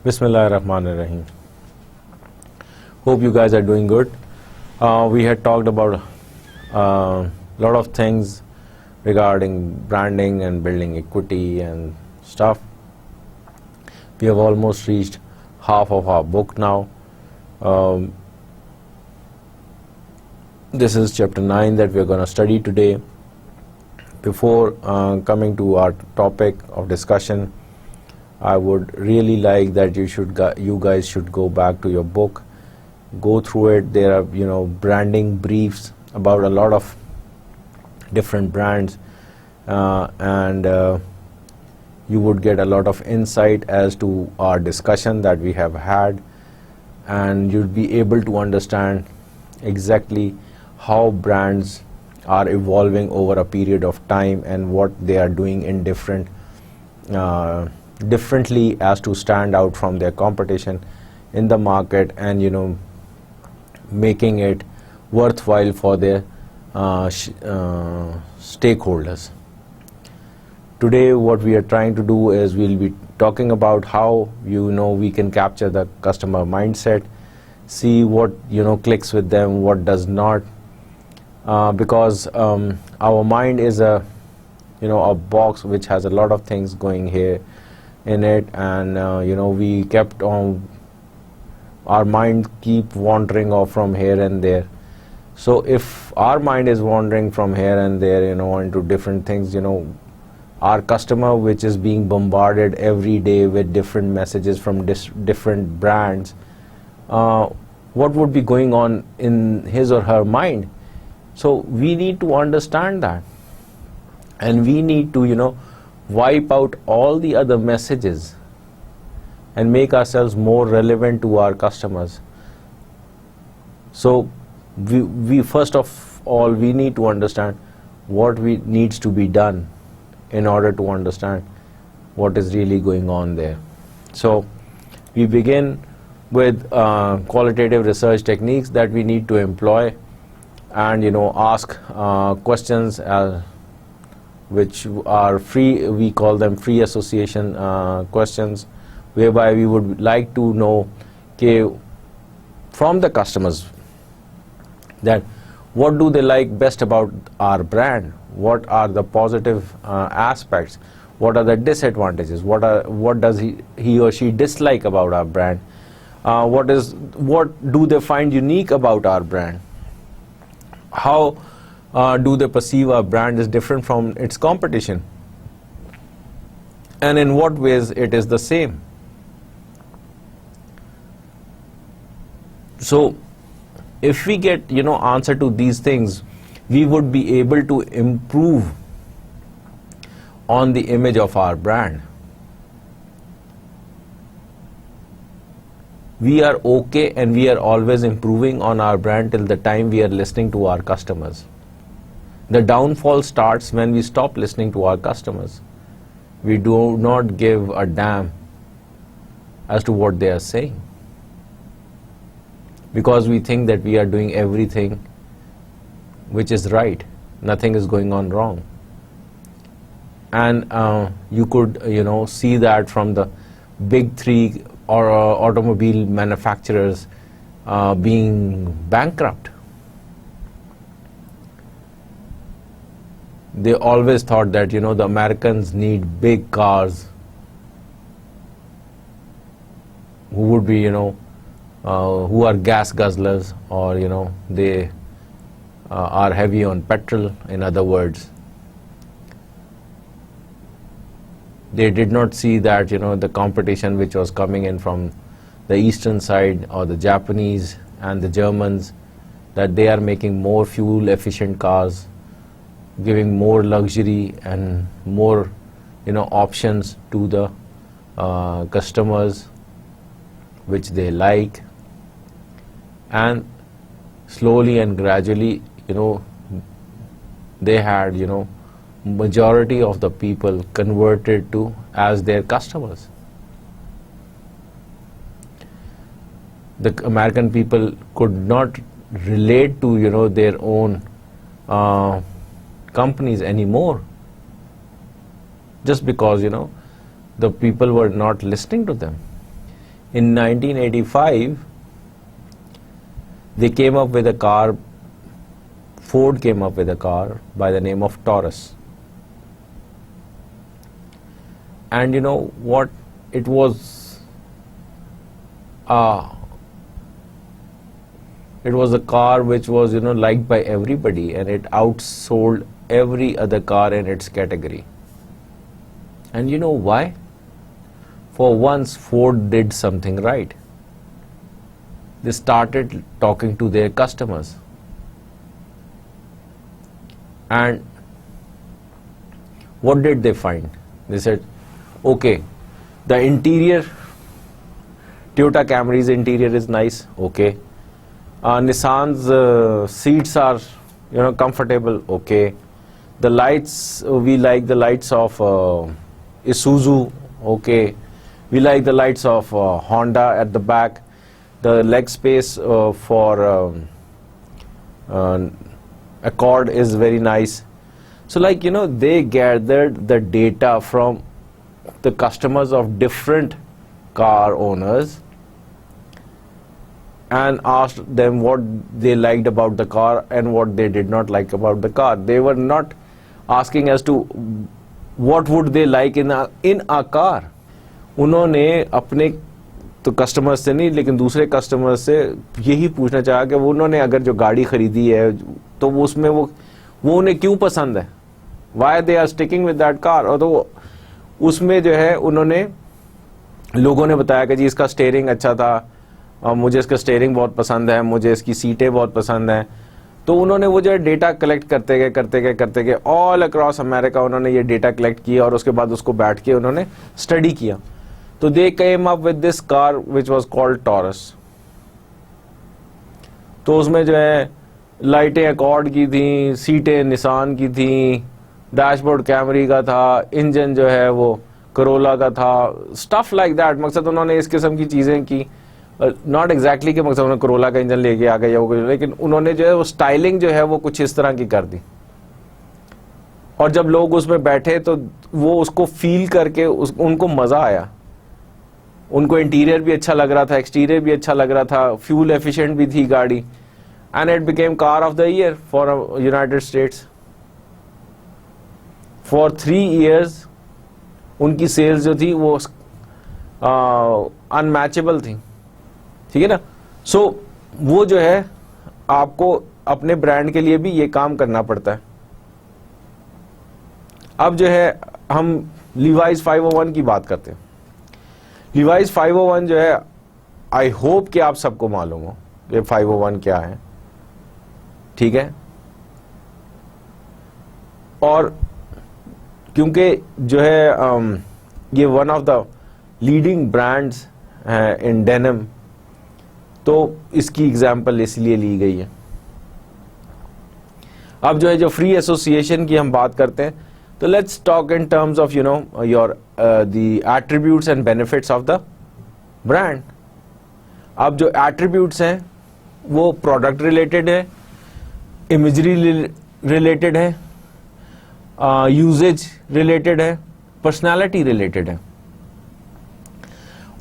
Bismillahirrahmanirrahim. Hope you guys are doing good. We had talked about a lot of things regarding branding and building equity and stuff. We have almost reached half of our book now. This is chapter 9 that we're going to study today. Before coming to our topic of discussion, I would really like that you guys should go back to your book, go through it. There are branding briefs about a lot of different brands, and you would get a lot of insight as to our discussion that we have had, and you'd be able to understand exactly how brands are evolving over a period of time and what they are doing in differently as to stand out from their competition in the market, and making it worthwhile for their stakeholders. Today what we are trying to do is we'll be talking about how we can capture the customer mindset, see what clicks with them, what does not, because our mind is a box which has a lot of things going here in it, and we kept on, our mind keep wandering off from here and there. So if our mind is wandering from here and there into different things, our customer, which is being bombarded every day with different messages from different brands, what would be going on in his or her mind? So we need to understand that, and we need to wipe out all the other messages and make ourselves more relevant to our customers. So we first of all, we need to understand what needs to be done in order to understand what is really going on there. So we begin with qualitative research techniques that we need to employ, and ask questions which are free. We call them free association questions, whereby we would like to know from the customers that what do they like best about our brand, what are the positive aspects, what are the disadvantages, what does he or she dislike about our brand, what do they find unique about our brand, how do they perceive our brand is different from its competition, and in what ways it is the same. So if we get answer to these things, we would be able to improve on the image of our brand. We are okay, and we are always improving on our brand till the time we are listening to our customers. The downfall starts when we stop listening to our customers. We do not give a damn as to what they are saying, because we think that we are doing everything which is right, nothing is going on wrong. And you could see that from the big three or automobile manufacturers being bankrupt. They always thought that the Americans need big cars, who would be who are gas guzzlers, or they are heavy on petrol. In other words, they did not see that the competition which was coming in from the eastern side, or the Japanese and the Germans, that they are making more fuel efficient cars, giving more luxury and more options to the customers which they like. And slowly and gradually they had majority of the people converted to as their customers. The American people could not relate to their own companies anymore, just because the people were not listening to them. In 1985, they came up with a car, Ford came up with a car by the name of Taurus. And you know what? It was a car which was, liked by everybody, and it outsold every other car in its category. And you know why? For once, Ford did something right. They started talking to their customers. And what did they find? They said, okay, the interior, Toyota Camry's interior is nice, okay. Nissan's seats are, comfortable, okay. The lights, we like the lights of Isuzu, okay. We like the lights of Honda at the back. The leg space for Accord is very nice. So they gathered the data from the customers of different car owners and asked them what they liked about the car and what they did not like about the car. They were not asking as to what would they like in a car. उन्होंने अपने तो customers से नहीं लेकिन दूसरे customers से यही पूछना चाहा कि उन्होंने अगर जो गाड़ी खरीदी है तो वो उसमें वो उन्हें क्यों पसंद है, why they are sticking with that car. और तो उसमें जो है उन्होंने लोगों ने बताया कि जी इसका स्टीयरिंग अच्छा था, मुझे इसका स्टीयरिंग बहुत पसंद है, मुझे इसकी सीटें बहुत पसंद हैं. तो उन्होंने वो जो है डेटा कलेक्ट करते गए ऑल अक्रॉस अमेरिका उन्होंने ये डेटा कलेक्ट किया और उसके बाद उसको बैठ के उन्होंने स्टडी किया. तो they came up with this car which was called Taurus. तो उसमें जो है लाइटें अकॉर्ड की थी, सीटें निसान की थी, डैशबोर्ड कैमरी का था, इंजन जो है वो करोला का था, स्टफ लाइक दैट. मकसद उन्होंने इस किस्म की चीज़ें की, नॉट एग्जैक्टली कि मकसद उन्होंने करोला का इंजन लेके आ गए, लेकिन उन्होंने जो है वो स्टाइलिंग जो है वो कुछ इस तरह की कर दी. और जब लोग उसमें बैठे तो वो उसको फील करके उनको मज़ा आया. उनको इंटीरियर भी अच्छा लग रहा था, एक्सटीरियर भी अच्छा लग रहा था, फ्यूल एफिशिएंट भी थी गाड़ी. And it became car of the year for United states. For 3 years उनकी सेल्स जो थी वो अनमैचेबल थी. ठीक है ना. सो वो जो है आपको अपने ब्रांड के लिए भी ये काम करना पड़ता है. अब जो है हम लीवाइस 501 की बात करते हैं. लीवाइस 501 जो है आई होप कि आप सबको मालूम हो कि 501 क्या है. ठीक है. और क्योंकि जो है ये one of the leading brands है इन डेनिम, तो इसकी एग्जाम्पल इसलिए ली गई है. अब जो है जो फ्री एसोसिएशन की हम बात करते हैं तो let's talk in terms of your the attributes and benefits of the brand. अब जो एट्रीब्यूट्स हैं वो प्रोडक्ट रिलेटेड है, इमेजरी रिलेटेड है, यूजेज रिलेटेड है, पर्सनालिटी रिलेटेड है.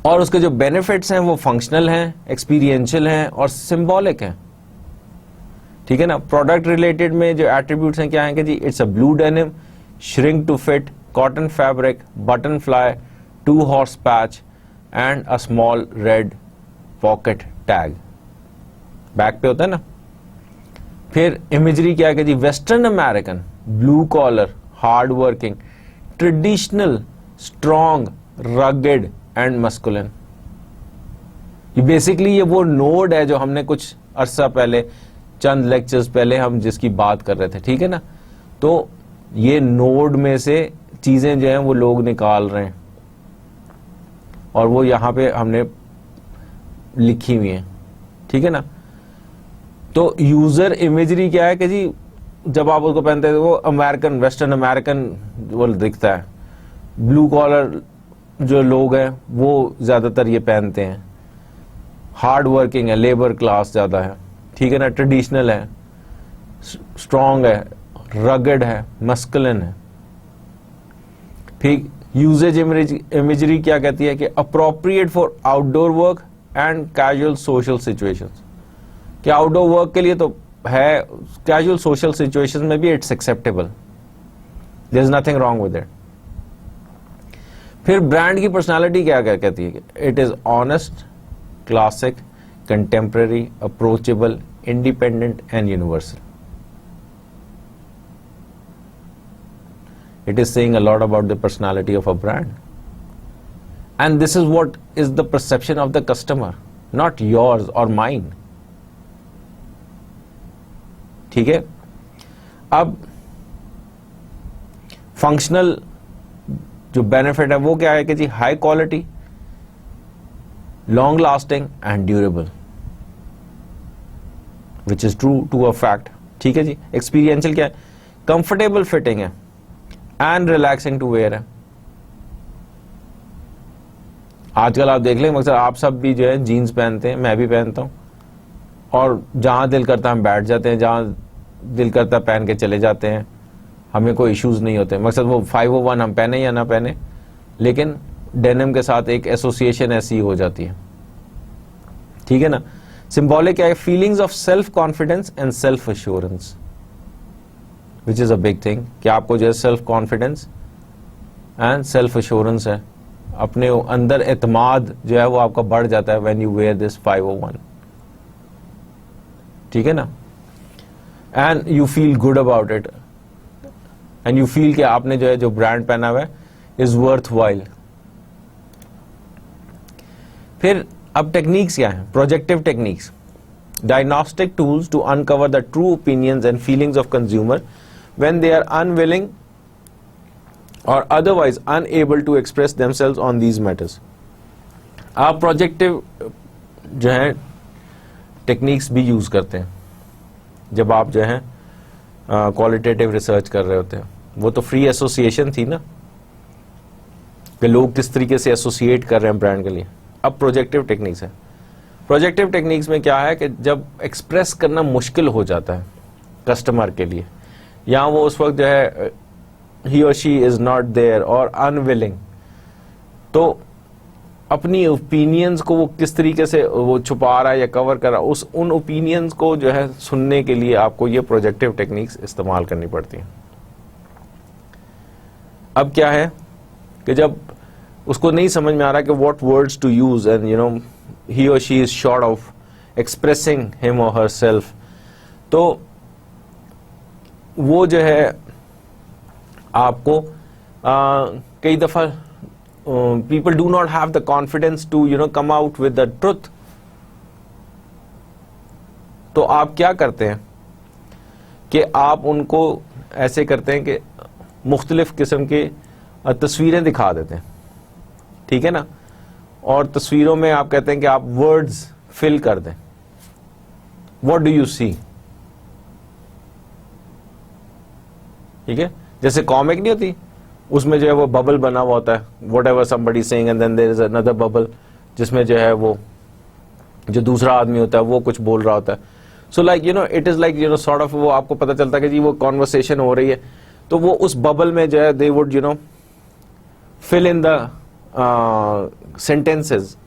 और उसके जो बेनिफिट्स हैं वो फंक्शनल हैं, एक्सपीरियंशियल हैं और सिंबॉलिक हैं. ठीक है ना. प्रोडक्ट रिलेटेड में जो एट्रीब्यूट्स हैं क्या हैं कि जी it's a blue denim, shrink to fit, cotton fabric, button fly, 2 horse patch and a small red pocket tag. Back पे होता है ना. फिर इमेजरी क्या है कि जी western American, blue collar, hard working, traditional, strong, rugged and masculine. ये बेसिकली ये वो नोड है जो हमने कुछ अरसा पहले, चंद लेक्चर्स पहले हम जिसकी बात कर रहे थे. ठीक है ना. तो ये नोड में से चीजें जो हैं वो लोग निकाल रहे हैं और वो यहां पे हमने लिखी हुई हैं. ठीक है ना. तो यूजर इमेजरी क्या है कि जी जब आप उसको पहनते हैं तो वो अमेरिकन, वेस्टर्न अमेरिकन वो दिखता है. ब्लू कॉलर जो लोग हैं वो ज्यादातर ये पहनते हैं. हार्ड वर्किंग है, लेबर क्लास ज्यादा है. ठीक है ना. ट्रेडिशनल है, स्ट्रॉन्ग है, रगड है, मस्कुलिन है. ठीक. यूजेज इमेजरी क्या कहती है कि appropriate for outdoor work and casual social situations, कि आउटडोर वर्क के लिए तो है, कैजुअल सोशल सिचुएशंस में भी it's acceptable, there is nothing wrong with it. फिर ब्रांड की पर्सनालिटी क्या क्या कहती है, it is honest, classic, contemporary, approachable, independent and universal. It is saying a lot about the personality of a brand. And this is what is the perception of the customer, not yours or mine. ठीक है। अब functional जो benefit है वो क्या है कि जी high quality, long lasting and durable, which is true to a fact. ठीक है जी। एक्सपीरियंशियल क्या है, कंफर्टेबल फिटिंग है एंड रिलैक्सिंग टू वेयर है। आजकल आप देख लें, मकसद आप सब भी जो है जीन्स पहनते हैं, मैं भी पहनता हूं, और जहां दिल करता है हम बैठ जाते हैं, जहां दिल करता है पहन के चले जाते हैं, हमें कोई इश्यूज नहीं होते। मकसद वो 501 हम पहने या ना पहने, लेकिन डेनिम के साथ एक एसोसिएशन ऐसी हो जाती है। ठीक है ना। सिंबॉलिक क्या है, feelings of self confidence and self assurance, which is a big thing, कि आपको जो है self confidence and self assurance है, अपने अंदर एतमाद जो है वो आपका बढ़ जाता है व्हेन यू वेयर दिस 501। ठीक है ना। And you feel good about it, and you feel कि आपने जो है जो ब्रांड पहना हुआ है इज वर्थ वाइल। फिर अब टेक्निक्स क्या है, projective techniques, diagnostic tools to uncover the true opinions and feelings of consumer when they are unwilling or otherwise unable to express themselves on these matters। आप projective जो है techniques भी use करते हैं जब आप जो है क्वालिटेटिव रिसर्च कर रहे होते हैं। वो तो फ्री एसोसिएशन थी ना, कि लोग किस तरीके से एसोसिएट कर रहे हैं ब्रांड के लिए। अब प्रोजेक्टिव टेक्निक्स है। प्रोजेक्टिव टेक्निक्स में क्या है कि जब एक्सप्रेस करना मुश्किल हो जाता है कस्टमर के लिए, या वो उस वक्त जो है ही और शी इज नॉट देयर और अनविलिंग, तो अपनी ओपिनियंस को वो किस तरीके से वो छुपा रहा है या कवर कर रहा है, उन ओपिनियंस को जो है सुनने के लिए आपको ये प्रोजेक्टिव टेक्निक्स इस्तेमाल करनी पड़ती हैं। अब क्या है कि जब उसको नहीं समझ में आ रहा कि what words to use and you know he और she is short of expressing him और हर सेल्फ, तो वो जो है आपको कई दफा people do not have the confidence to come out with the truth। तो आप क्या करते हैं कि आप उनको ऐसे करते हैं कि मुख्तलिफ किस्म के तस्वीरें दिखा देते हैं। ठीक है ना। और तस्वीरों में आप कहते हैं कि आप वर्ड्स फिल कर दें। What do you see. ठीक है। जैसे कॉमिक नहीं होती, उसमें जो है वो बबल बना हुआ होता है, whatever somebody saying and then there is another bubble, जिसमें जो है वो जो दूसरा आदमी होता है वो कुछ बोल रहा होता है। So like it is like sort of, वो आपको पता चलता है कि जी वो कॉन्वर्सेशन हो रही है, तो वो उस बबल में जो है they would fill in the sentences.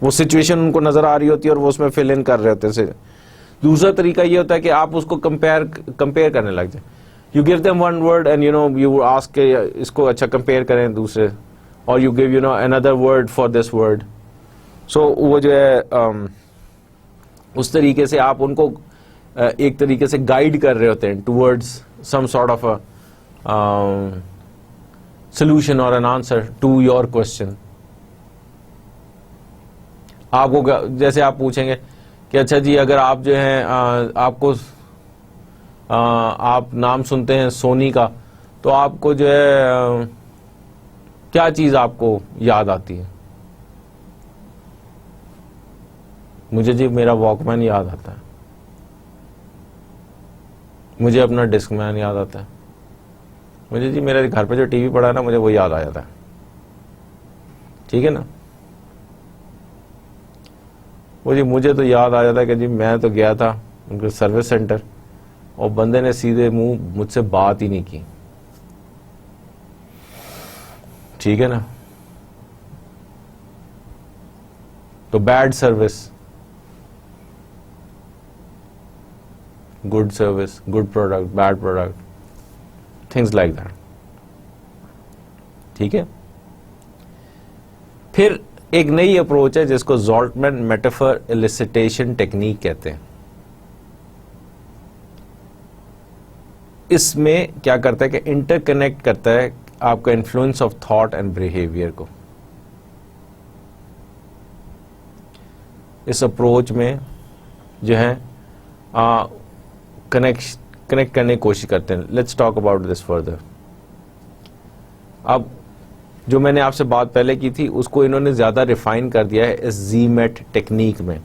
वो सिचुएशन उनको नजर आ रही होती है और वो उसमें फिल इन कर रहे होते हैं। दूसरा तरीका ये होता है कि आप उसको कंपेयर करने लग जाए। You give them one word and you ask के इसको अच्छा कंपेयर करें दूसरे, और you give another word for this word. So वो जो है उस तरीके से आप उनको एक तरीके से गाइड कर रहे होते हैं towards some sort of a solution और an answer to your question. आपको जैसे आप पूछेंगे कि अच्छा जी अगर आप जो है आपको आप नाम सुनते हैं सोनी का, तो आपको जो है क्या चीज आपको याद आती है। मुझे जी मेरा वॉकमैन याद आता है, मुझे अपना डिस्कमैन याद आता है, मुझे जी मेरे घर पे जो टीवी पड़ा है ना मुझे वो याद आ जाता है। ठीक है ना। वो जी मुझे तो याद आ जाता है कि जी मैं तो गया था उनके सर्विस सेंटर और बंदे ने सीधे मुंह मुझसे बात ही नहीं की। ठीक है ना। तो bad service, good service, good product, bad product, things like that. ठीक है। फिर एक नई अप्रोच है जिसको ज़ॉल्टमैन मेटाफर एलिसिटेशन टेक्निक कहते हैं। इसमें क्या करता है कि इंटरकनेक्ट करता है आपका influence of thought and behaviour को। इस अप्रोच में जो है कनेक्ट करने की कोशिश करते हैं। Let's talk about this further. अब जो मैंने आपसे बात पहले की थी उसको इन्होंने ज़्यादा रिफाइन कर दिया है इस ज़ीमेट टेक्निक में।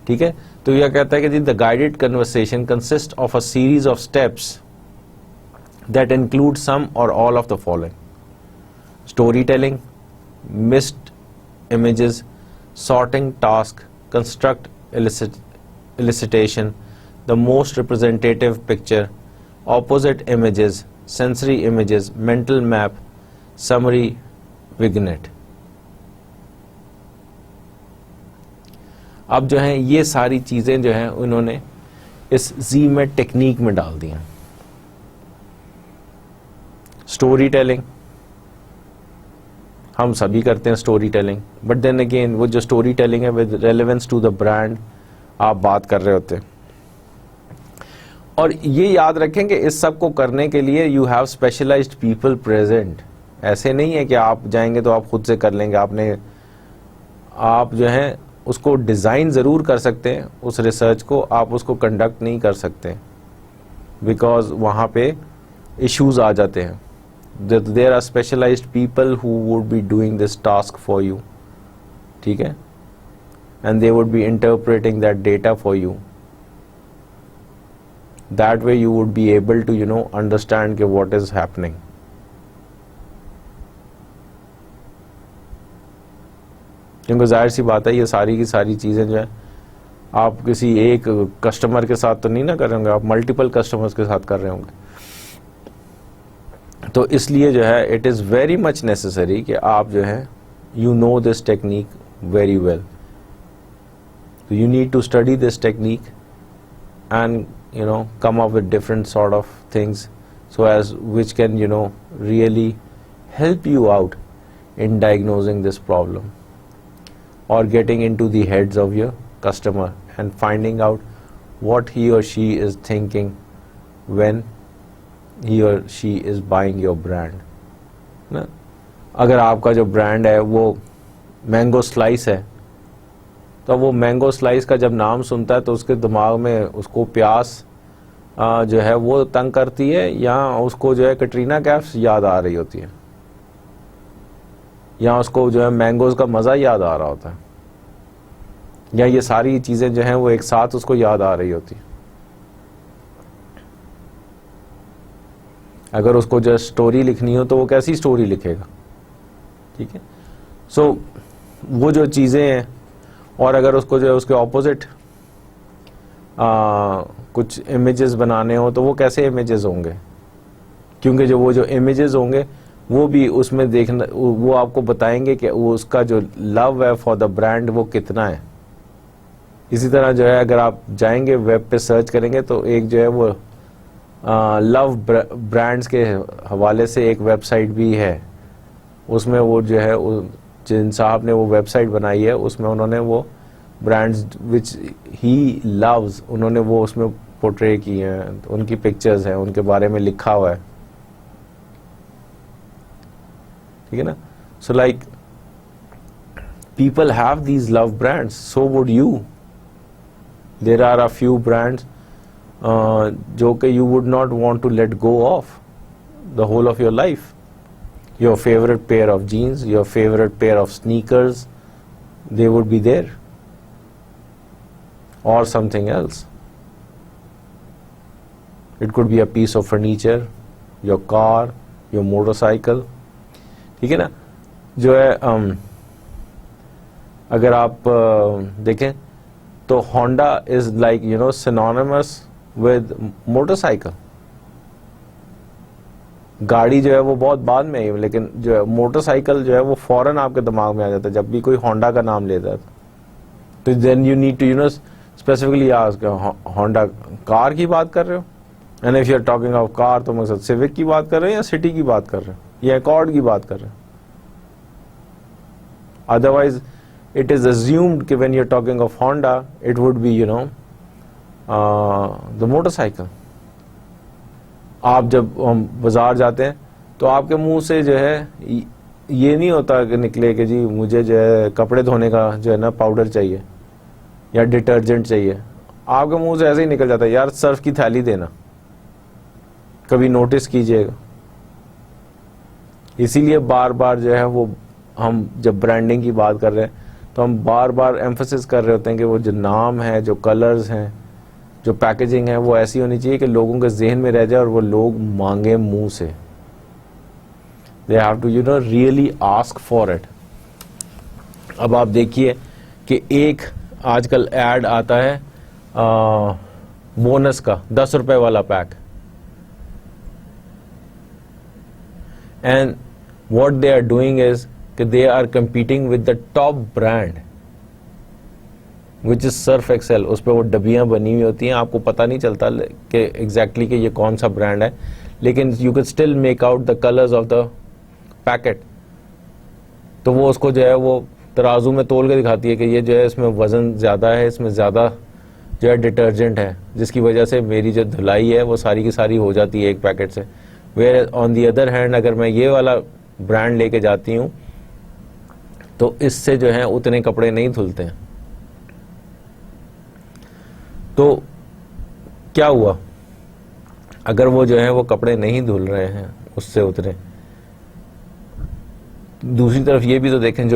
ठीक है। तो यह कहता है कि the guided conversation consist of a series of steps that include some और all of the following: story telling, missed images, sorting task, construct elicitation, the most representative picture, opposite images, sensory images, mental map, summary, vignette। अब जो है ये सारी चीजें जो हैं उन्होंने इस ज़ीमेट टेक्निक में डाल दी हैं। स्टोरी टेलिंग हम सभी करते हैं story telling, but then again वो जो स्टोरी टेलिंग है with relevance to the brand आप बात कर रहे होते हैं। और ये याद रखें कि इस सब को करने के लिए you have specialised people present. ऐसे नहीं है कि आप जाएंगे तो आप खुद से कर लेंगे। आप जो है उसको डिज़ाइन ज़रूर कर सकते हैं, उस रिसर्च को आप उसको कंडक्ट नहीं कर सकते बिकॉज वहाँ पे इश्यूज आ जाते हैं। There are specialised people who would be doing this task for you. ठीक है। And they would be interpreting that data for you. That way you would be able to understand कि what is happening। क्योंकि जाहिर सी बात है ये सारी की सारी चीज़ें जो है आप किसी एक कस्टमर के साथ तो नहीं ना कर रहे होंगे, आप मल्टीपल कस्टमर्स के साथ कर रहे होंगे। तो इसलिए जो है it is very much necessary कि आप जो है you know this technique very well. You need to study this technique and come up with different sort of things so as which can really help you out in diagnosing this problem or getting into the heads of your customer and finding out what he or she is thinking when he or she is buying your brand ना। अगर आपका जो brand है वो mango slice है तो वो mango slice का जब नाम सुनता है तो उसके दिमाग में उसको प्यास जो है वो तंग करती है, या उसको जो है कटरीना कैफ याद आ रही होती है, या उसको जो है मैंगोज का मज़ा याद आ रहा होता है, या ये सारी चीज़ें जो हैं वो एक साथ उसको याद आ रही होती है। अगर उसको जो स्टोरी लिखनी हो तो वो कैसी स्टोरी लिखेगा। ठीक है। सो वो जो चीज़ें हैं, और अगर उसको जो है उसके ऑपोजिट कुछ इमेजेस बनाने हो तो वो कैसे इमेजेस होंगे, क्योंकि वो जो इमेजेस होंगे वो भी उसमें देखना, वो आपको बताएंगे कि वो उसका जो लव है फॉर द ब्रांड वो कितना है। इसी तरह जो है अगर आप जाएंगे वेब पे सर्च करेंगे तो एक जो है वो लव ब्रांड्स के हवाले से एक वेबसाइट भी है। उसमें वो जो है जिन साहब ने वो वेबसाइट बनाई है उसमें उन्होंने वो ब्रांड्स विच ही लव्स उन्होंने वो उसमें पोर्ट्रे किए हैं, उनकी पिक्चर्स हैं, उनके बारे में लिखा हुआ है। ठीक है ना। So like people have these love brands, so would you. There are a few brands जो कि you would not want to let go of the whole of your life. Your favorite pair of jeans, your favorite pair of sneakers, they would be there, or something else. It could be a piece of furniture, your car, your motorcycle. ठीक है ना। जो है अगर आप देखें तो Honda is like synonymous with motorcycle। गाड़ी जो है वो बहुत बाद में आई, लेकिन जो है मोटरसाइकिल जो है वो फौरन आपके दिमाग में आ जाता है जब भी कोई होंडा का नाम लेता है। तो then you need to specifically ask, Honda car की बात कर रहे हो? And if you are talking of car तो मकसद सिविक की बात कर रहे हो या सिटी की बात कर रहे हो या अकॉर्ड की बात कर रहे हो? अदरवाइज it is assumed कि when you're talking of Honda it would be the motorcycle. आप जब बाजार जाते हैं तो आपके मुंह से जो है ये नहीं होता कि निकले कि जी मुझे जो है कपड़े धोने का जो है ना पाउडर चाहिए या डिटर्जेंट चाहिए। आपके मुंह से ऐसे ही निकल जाता है, यार सर्फ की थैली देना। कभी नोटिस कीजिएगा। इसीलिए बार बार जो है वो हम जब ब्रांडिंग की बात कर रहे हैं तो हम बार बार एम्फसिस कर रहे होते हैं कि वो जो नाम है, जो कलर्स हैं, जो पैकेजिंग है वो ऐसी होनी चाहिए कि लोगों के जहन में रह जाए और वो लोग मांगे मुंह से। They have to really ask for it. अब आप देखिए कि एक आजकल ऐड आता है बोनस का 10 रुपए वाला पैक, and what they are doing is कि they are competing with the top brand which is Surf Excel. उस पर वो डब्बियां बनी हुई होती हैं, आपको पता नहीं चलता कि एग्जैक्टली कि ये कौन सा ब्रांड है, लेकिन you can still make out the colours of the packet. तो वो उसको जो है वो तराजू में तोल के दिखाती है कि ये जो है इसमें वजन ज़्यादा है, इसमें ज़्यादा जो है डिटर्जेंट है, जिसकी वजह से मेरी जो धुलाई है वो सारी की सारी हो जाती है एक पैकेट से। Where on the other hand अगर मैं ये वाला ब्रांड लेके जाती हूँ तो इससे जो है उतने कपड़े नहीं धुलते हैं। तो क्या हुआ अगर वो जो है वो कपड़े नहीं धुल रहे हैं उससे उतने। दूसरी तरफ ये भी तो देखें,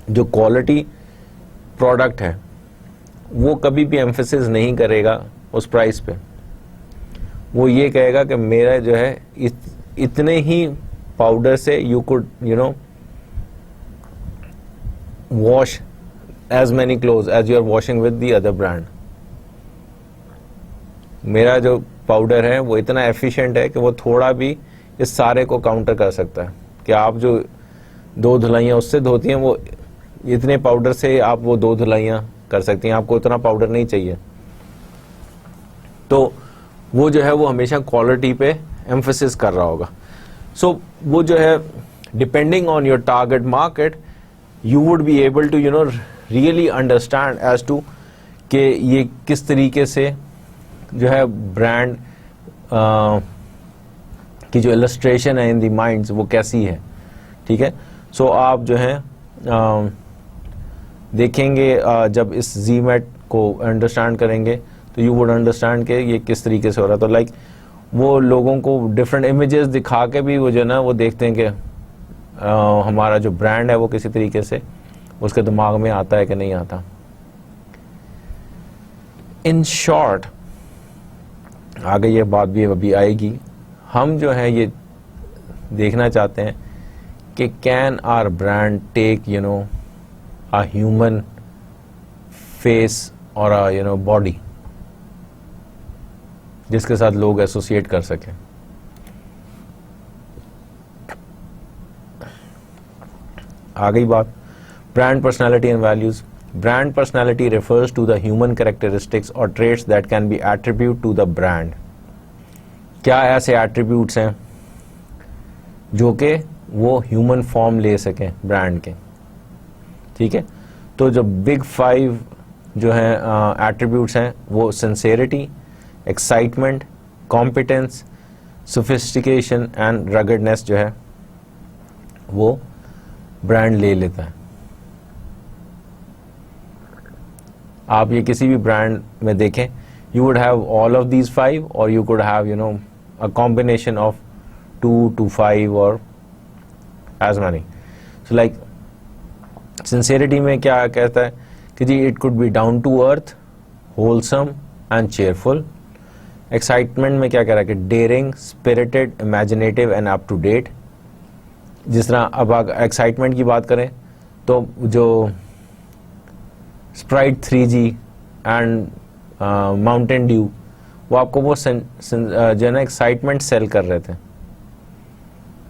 जो क्वालिटी प्रोडक्ट है वो कभी भी एम्फेसिस नहीं करेगा उस प्राइस पे। वो ये कहेगा कि मेरा जो है इतने ही पाउडर से you could wash as many cloth as you are washing with the other brand. मेरा जो पाउडर है वो इतना एफिशिएंट है कि वो थोड़ा भी इस सारे को काउंटर कर सकता है कि आप जो 2 धुलाइयाँ उससे धोती हैं वो इतने पाउडर से आप वो 2 धुलाइयाँ कर सकती हैं, आपको इतना पाउडर नहीं चाहिए। तो वो जो है वो हमेशा क्वालिटी पे एम्फेसिस कर रहा होगा। सो वो जो है depending on your target market you would be able to really understand as to कि ये किस तरीके से जो है ब्रांड की जो इलस्ट्रेशन है इन दी माइंड्स वो कैसी है। ठीक है, सो आप जो है देखेंगे जब इस जीमैट को अंडरस्टैंड करेंगे तो यू वुड अंडरस्टैंड कि ये किस तरीके से हो रहा है। तो लाइक वो लोगों को डिफरेंट इमेजेस दिखा के भी वो जो है ना वो देखते हैं कि हमारा जो ब्रांड है वो किसी तरीके से उसके दिमाग में आता है कि नहीं आता। इन शॉर्ट आगे ये बात भी अभी आएगी, हम जो है ये देखना चाहते हैं कि can our brand take a human face और a बॉडी जिसके साथ लोग एसोसिएट कर सकें। आ गई बात brand personality and values. Brand personality refers to the human characteristics or traits that can be attributed to the brand। क्या ऐसे एट्रीब्यूट्स हैं जो कि वो ह्यूमन फॉर्म ले सकें ब्रांड के। ठीक है, तो जो बिग 5 जो है एट्रीब्यूट्स हैं वो sincerity, excitement, competence, sophistication and ruggedness जो है वो ब्रांड ले लेता है। आप ये किसी भी ब्रांड में देखें, you would have all of these 5 और you could have a combination of 2 to 5 और as many. So like sincerity में क्या कहता है कि जी it could be down to earth, wholesome and cheerful. Excitement में क्या कह रहा है कि daring, spirited, imaginative and up to date. जिस तरह अब एक्साइटमेंट की बात करें तो जो Sprite 3G and Mountain Dew वो आपको वो जो है ना एक्साइटमेंट सेल कर रहे थे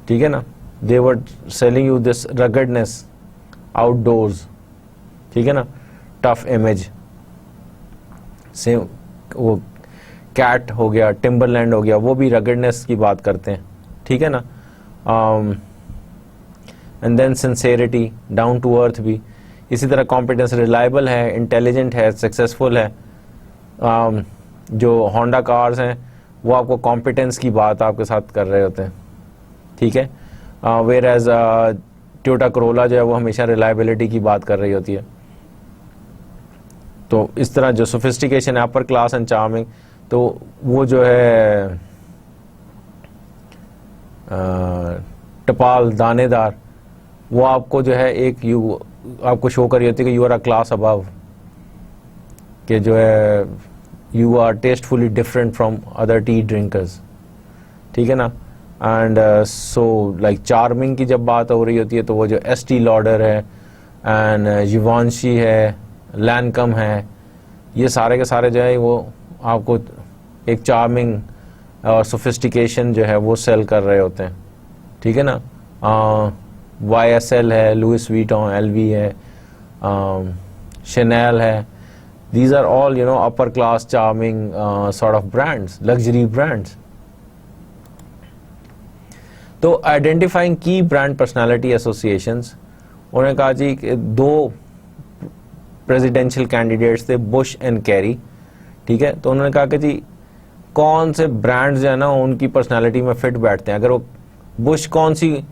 ठीक है ना, they were selling you this ruggedness outdoors, ठीक है ना, टफ इमेज। सेम वो कैट हो गया, टिम्बरलैंड हो गया, वो भी रगडनेस की बात करते हैं, ठीक है ना। And then sincerity, down to earth भी इसी तरह। कॉम्पिटेंस, रिलायबल है, इंटेलिजेंट है, सक्सेसफुल है। जो होंडा कार्स हैं वो आपको कॉम्पिटेंस की बात आपके साथ कर रहे होते हैं, ठीक है। वेयर एज टोयोटा करोला जो है वो हमेशा रिलायबिलिटी की बात कर रही होती है। तो इस तरह जो सोफिस्टिकेशन है, अपर क्लास एंड चार्मिंग, तो वो जो है टपाल, दानेदार, वो आपको जो है एक आपको शो कर रही होती है कि you are a class above, कि जो है you are tastefully different from other tea drinkers, ठीक है ना। एंड सो लाइक चार्मिंग की जब बात हो रही होती है तो वो जो एस्टी लॉडर है एंड जिवांशी है, लैनकम है, ये सारे के सारे जो है वो आपको एक चार्मिंग और सोफिस्टिकेशन जो है वो सेल कर रहे होते हैं, ठीक है ना। YSL है, लुइस वीटॉन, LV है, Chanel है, these are all upper class charming sort of brands, luxury brands. तो आइडेंटिफाइंग की ब्रांड पर्सनालिटी एसोसिएशंस, उन्होंने कहा जी कि 2 प्रेसिडेंशियल कैंडिडेट्स थे, बुश एंड कैरी, ठीक है। तो उन्होंने कहा कि जी कौन से ब्रांड्स जो है ना उनकी पर्सनालिटी में फिट बैठते हैं। अगर वो बुश कौन सी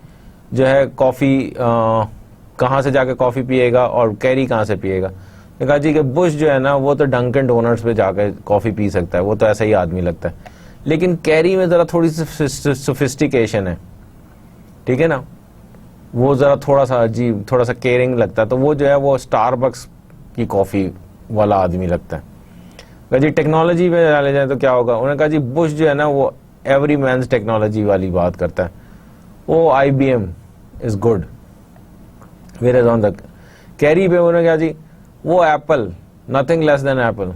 जो है कॉफ़ी कहाँ से जाके कॉफ़ी पिएगा और कैरी कहाँ से पिएगा। तो कहा जी कि बुश जो है ना वो तो डंकन डोनट्स पे जाकर कॉफ़ी पी सकता है, वो तो ऐसा ही आदमी लगता है। लेकिन कैरी में ज़रा थोड़ी सी सोफिस्टिकेशन है, ठीक है ना, वो ज़रा थोड़ा सा अजीब, थोड़ा सा केयरिंग लगता है। तो वो जो है वो स्टारबक्स की कॉफ़ी वाला आदमी लगता है। कहा जी टेक्नोलॉजी में डाले जाए तो क्या होगा। उन्होंने कहा जी बुश जो है ना वो एवरी मैन्स टेक्नोलॉजी वाली बात करता है, वो IBM is good. Where is on the carry पे उन्होंने कहा जी वो Apple, nothing less than Apple,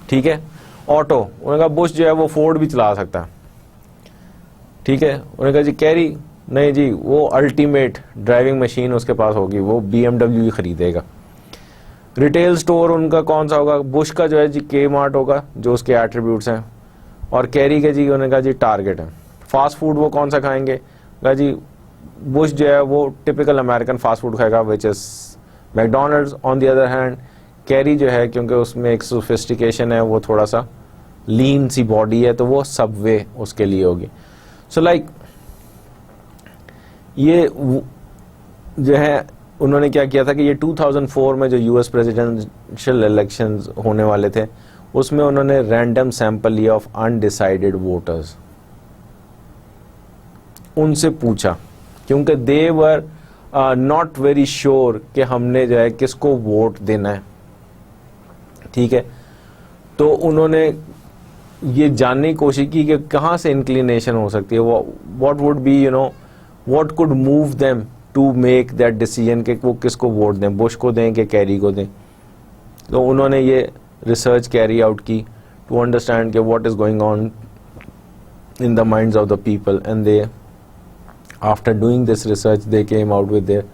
ठीक है। ऑटो, उन्होंने कहा बुश जो है वो फोर्ड भी चला सकता है, ठीक है। उन्होंने कहा जी कैरी नहीं जी, वो अल्टीमेट ड्राइविंग मशीन उसके पास होगी, वो BMW ही खरीदेगा। रिटेल स्टोर उनका कौन सा होगा, बुश का जो है जी Kmart होगा, जो उसके एट्रीब्यूट्स हैं, और कैरी के जी उन्होंने कहा जी टारगेट है। फास्ट फूड वो कौन सा खाएंगे, कहा जी बुश जो है वो टिपिकल अमेरिकन फास्ट फूड खाएगा, which is McDonald's. On the other hand carry जो है, क्योंकि उसमें एक सोफिस्टिकेशन है, वो थोड़ा सा लीन सी बॉडी है, तो वो सबवे उसके लिए होगी। सो लाइक ये जो है उन्होंने क्या किया था कि ये 2004 में जो US प्रेसिडेंशियल इलेक्शंस होने वाले थे उसमें उन्होंने रैंडम सैंपल लिया ऑफ अनडिसाइडेड वोटर्स, उनसे पूछा, क्योंकि दे वर नॉट वेरी श्योर कि हमने जो है किसको वोट देना है, ठीक है। तो उन्होंने ये जानने की कोशिश की कि कहाँ से इंक्लिनेशन हो सकती है, what would be what could move them to make that decision कि वो किसको वोट दें, बुश को दें कि कैरी को दें। तो उन्होंने ये रिसर्च कैरी आउट की टू अंडरस्टैंड कि what is going on in the minds of the people, and they after doing this research they came out with their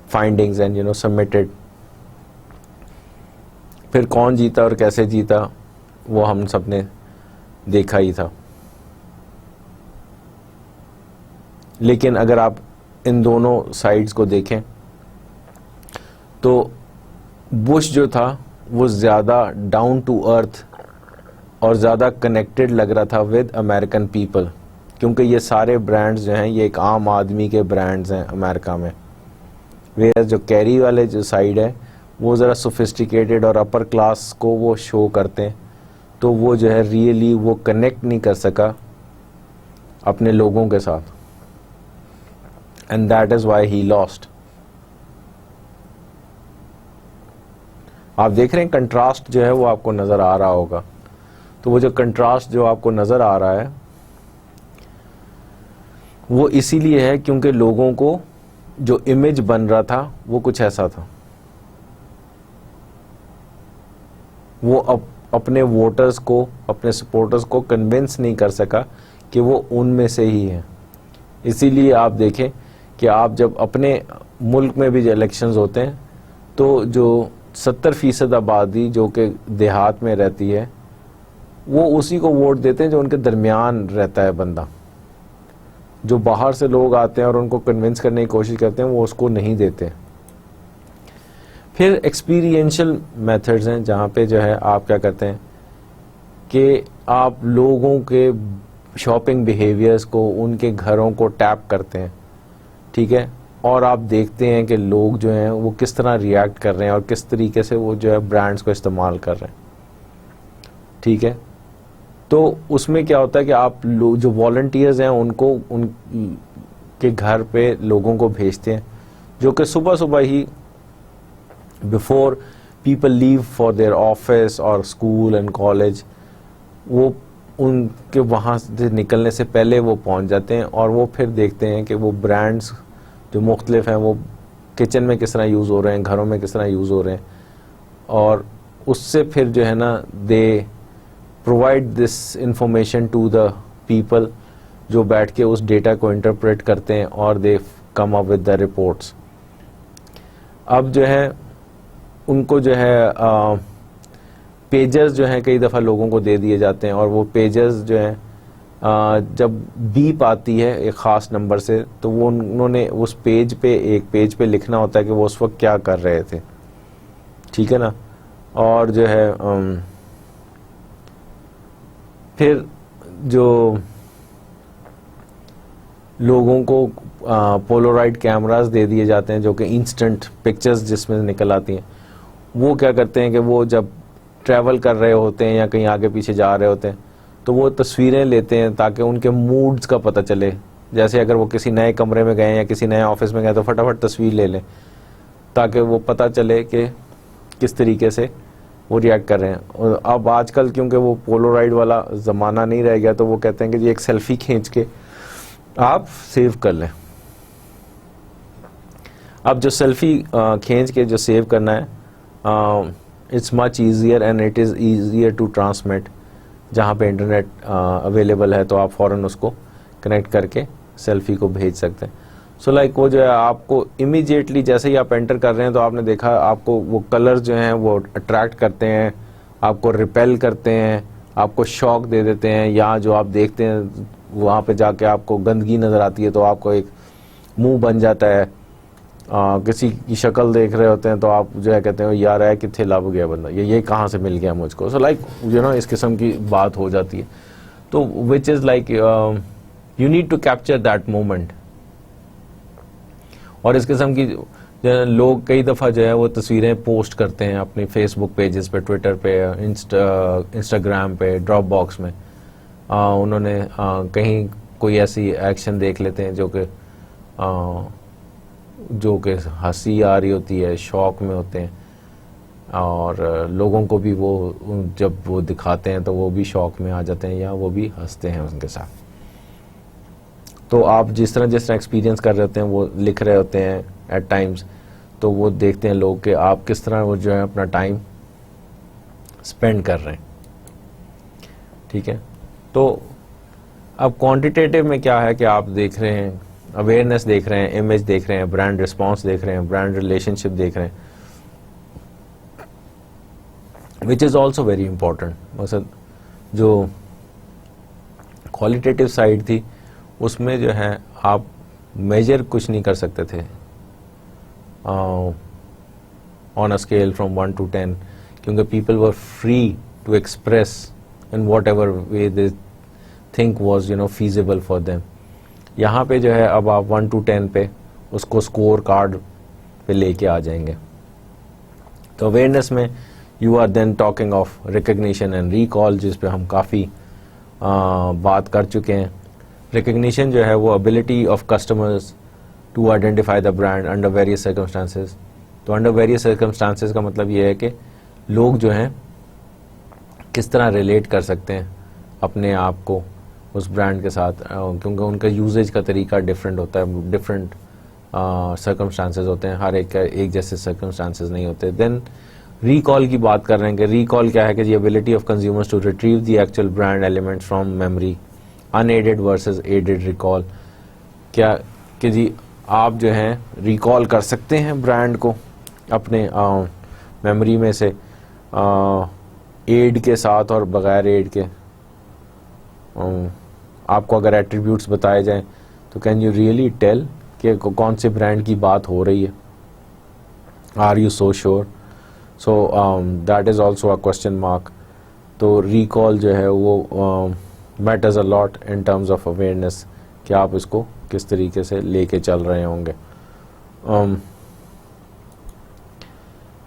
findings and submitted. फिर कौन जीता और कैसे जीता वो हम सब ने देखा ही था। लेकिन अगर आप इन दोनों साइड्स को देखें तो बुश जो था वो ज़्यादा डाउन टू अर्थ और ज़्यादा कनेक्टेड लग रहा था विद अमेरिकन पीपल, क्योंकि ये सारे ब्रांड्स जो हैं ये एक आम आदमी के ब्रांड्स हैं अमेरिका में। वे जो कैरी वाले जो साइड है वो ज़रा सोफिस्टिकेटेड और अपर क्लास को वो शो करते हैं, तो वो जो है रियली वो कनेक्ट नहीं कर सका अपने लोगों के साथ, and that is why he lost. आप देख रहे हैं कंट्रास्ट जो है वो आपको नज़र आ रहा होगा। तो वो जो कंट्रास्ट जो आपको नज़र आ रहा है वो इसीलिए है क्योंकि लोगों को जो इमेज बन रहा था वो कुछ ऐसा था। वो अपने वोटर्स को, अपने सपोर्टर्स को कन्विंस नहीं कर सका कि वो उनमें से ही है। इसीलिए आप देखें कि आप जब अपने मुल्क में भी जो इलेक्शंस होते हैं तो जो 70% आबादी जो कि देहात में रहती है वो उसी को वोट देते हैं जो उनके दरमियान रहता है बंदा। जो बाहर से लोग आते हैं और उनको कन्विंस करने की कोशिश करते हैं वो उसको नहीं देते। फिर एक्सपीरियंशियल मेथड्स हैं जहाँ पे जो है आप क्या करते हैं कि आप लोगों के शॉपिंग बिहेवियर्स को, उनके घरों को टैप करते हैं, ठीक है, और आप देखते हैं कि लोग जो हैं वो किस तरह रिएक्ट कर रहे हैं और किस तरीके से वो जो है ब्रांड्स को इस्तेमाल कर रहे हैं, ठीक है। तो उसमें क्या होता है कि आप लोग जो वॉलंटियर्स हैं उनको उनके घर पे लोगों को भेजते हैं जो कि सुबह सुबह ही before people leave for their office और स्कूल एंड कॉलेज, वो उनके वहाँ से निकलने से पहले वो पहुँच जाते हैं और वो फिर देखते हैं कि वो ब्रांड्स जो मुख्तलिफ हैं वो किचन में किस तरह यूज़ हो रहे हैं, घरों में किस तरह यूज़ हो रहे हैं, और उससे फिर जो है ना they provide this information to the people जो बैठ के उस डेटा को इंटरप्रेट करते हैं और they come up with the reports. अब जो है उनको जो है पेजर्स जो हैं कई दफ़ा लोगों को दे दिए जाते हैं और वो पेजर्स जो हैं जब बीप आती है एक ख़ास नंबर से तो वो उन्होंने उस पेज पे एक पेज पे लिखना होता है कि वो उस वक्त क्या कर रहे थे, ठीक है ना। और जो है फिर जो लोगों को पोलोराइड कैमरास दे दिए जाते हैं जो कि इंस्टेंट पिक्चर्स जिसमें निकल आती हैं, वो क्या करते हैं कि वो जब ट्रैवल कर रहे होते हैं या कहीं आगे पीछे जा रहे होते हैं तो वो तस्वीरें लेते हैं ताकि उनके मूड्स का पता चले। जैसे अगर वो किसी नए कमरे में गए या किसी नए ऑफिस में गए तो फटाफट तस्वीर ले लें ताकि वो पता चले कि किस तरीके से वो रिएक्ट कर रहे हैं। और अब आजकल क्योंकि वो पोलोराइड वाला ज़माना नहीं रह गया तो वो कहते हैं कि जी एक सेल्फी खींच के आप सेव कर लें। अब जो सेल्फी खींच के जो सेव करना है it's much easier and it is easier to transmit. जहाँ पे इंटरनेट अवेलेबल है तो आप फ़ौरन उसको कनेक्ट करके सेल्फी को भेज सकते हैं। सो लाइक वो जो है आपको इमीडिएटली जैसे ही आप एंटर कर रहे हैं तो आपने देखा आपको वो कलर्स जो हैं वो अट्रैक्ट करते हैं, आपको रिपेल करते हैं, आपको शॉक दे देते हैं, या जो आप देखते हैं वहाँ पे जाके आपको गंदगी नज़र आती है तो आपको एक मुंह बन जाता है। किसी की शक्ल देख रहे होते हैं तो आप जो है कहते हैं यार है किथे लभ गया बंदा, ये कहाँ से मिल गया मुझको। सो लाइक यू नो इस किस्म की बात हो जाती है। तो which is like you need to capture that moment. और इस किस्म की लोग कई दफ़ा जो है वो तस्वीरें पोस्ट करते हैं अपनी फेसबुक पेजेस पे, ट्विटर पे, इंस्टाग्राम पे, ड्रॉप बॉक्स में। उन्होंने कहीं कोई ऐसी एक्शन देख लेते हैं जो कि हंसी आ रही होती है, शौक में होते हैं, और लोगों को भी वो जब वो दिखाते हैं तो वो भी शौक में आ जाते हैं या वो भी हंसते हैं उनके साथ। तो आप जिस तरह एक्सपीरियंस कर रहे होते हैं वो लिख रहे होते हैं एट टाइम्स, तो वो देखते हैं लोग कि आप किस तरह वो जो है अपना टाइम स्पेंड कर रहे हैं, ठीक है। तो अब क्वांटिटेटिव में क्या है कि आप देख रहे हैं, अवेयरनेस देख रहे हैं, इमेज देख रहे हैं, ब्रांड रिस्पांस देख रहे हैं, ब्रांड रिलेशनशिप देख रहे हैं, which is also very important. मतलब जो क्वालिटेटिव साइड थी उसमें जो है आप मेजर कुछ नहीं कर सकते थे on a scale from 1 to 10, क्योंकि people were free to express in whatever way they think was feasible for them. यहाँ पे जो है अब आप 1 to 10 पे उसको स्कोर कार्ड पे लेके आ जाएंगे। तो अवेयरनेस में you are then talking of recognition and recall, जिस पे हम काफ़ी बात कर चुके हैं। रिकग्निशन जो है वो ability of customers to identify the brand under various circumstances. तो अंडर वेरियस सर्कमस्टांसेस का मतलब ये है कि लोग जो हैं किस तरह रिलेट कर सकते हैं अपने आप को उस ब्रांड के साथ, क्योंकि उनका यूजेज का तरीका डिफरेंट होता है, डिफरेंट सर्कमस्टांसेस होते हैं, हर एक का एक जैसे सर्कमस्टांसेस नहीं होते। देन रिकॉल की बात कर रहे हैं कि रिकॉल क्या है कि ability of consumers to retrieve the actual brand element from memory, unaided versus aided recall, क्या कि जी आप जो हैं रिकॉल कर सकते हैं ब्रांड को अपने मेमोरी में से एड के साथ और बगैर एड के। आपको अगर एट्रीब्यूट्स बताए जाएं तो कैन यू रियली टेल कि कौन से ब्रांड की बात हो रही है? Are you so sure? So that is also a question mark. तो रिकॉल जो है वो matters a lot in terms of awareness कि आप इसको किस तरीके से लेके चल रहे होंगे।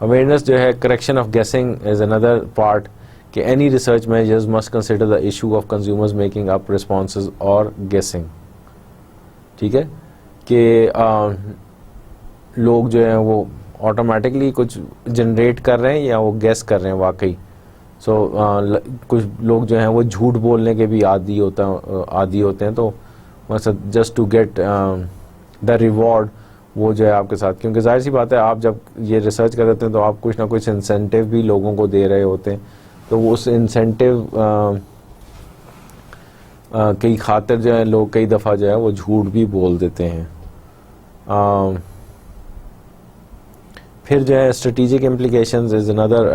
अवेयरनेस जो है, करेक्शन ऑफ गेसिंग इज अनदर पार्ट कि any research measures must consider the issue of consumers making up responses और गेसिंग। ठीक है कि लोग जो हैं वो ऑटोमेटिकली कुछ जनरेट कर रहे हैं या वो गेस कर रहे हैं वाकई। कुछ लोग जो हैं वो झूठ बोलने के भी आदी होते हैं, तो मतलब just to get the reward वो जो है आपके साथ, क्योंकि जाहिर सी बात है आप जब ये रिसर्च कर रहे हैं तो आप कुछ ना कुछ इंसेंटिव भी लोगों को दे रहे होते हैं, तो वो उस इंसेंटिव की खातिर जो है लोग कई दफ़ा जो है वो झूठ भी बोल देते हैं। फिर जो है strategic implications is another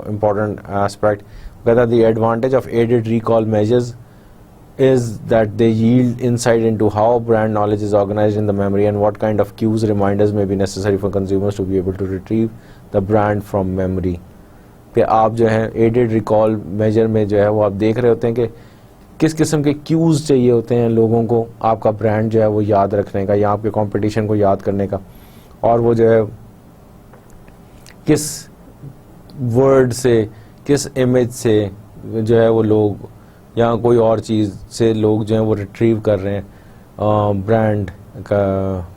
important aspect. whether the advantage of aided recall measures is that they yield insight into how brand knowledge is organized in the memory and what kind of cues reminders may be necessary for consumers to be able to retrieve the brand from memory। पे आप जो है aided recall measure में जो है वो आप देख रहे होते हैं कि किस किस्म के क्यूज़ चाहिए होते हैं लोगों को आपका ब्रांड जो है वो याद रखने का या आपके कंपटीशन को याद करने का, और वो जो है किस वर्ड से, किस इमेज से जो है वो लोग या कोई और चीज़ से लोग जो है वो रिट्रीव कर रहे हैं ब्रांड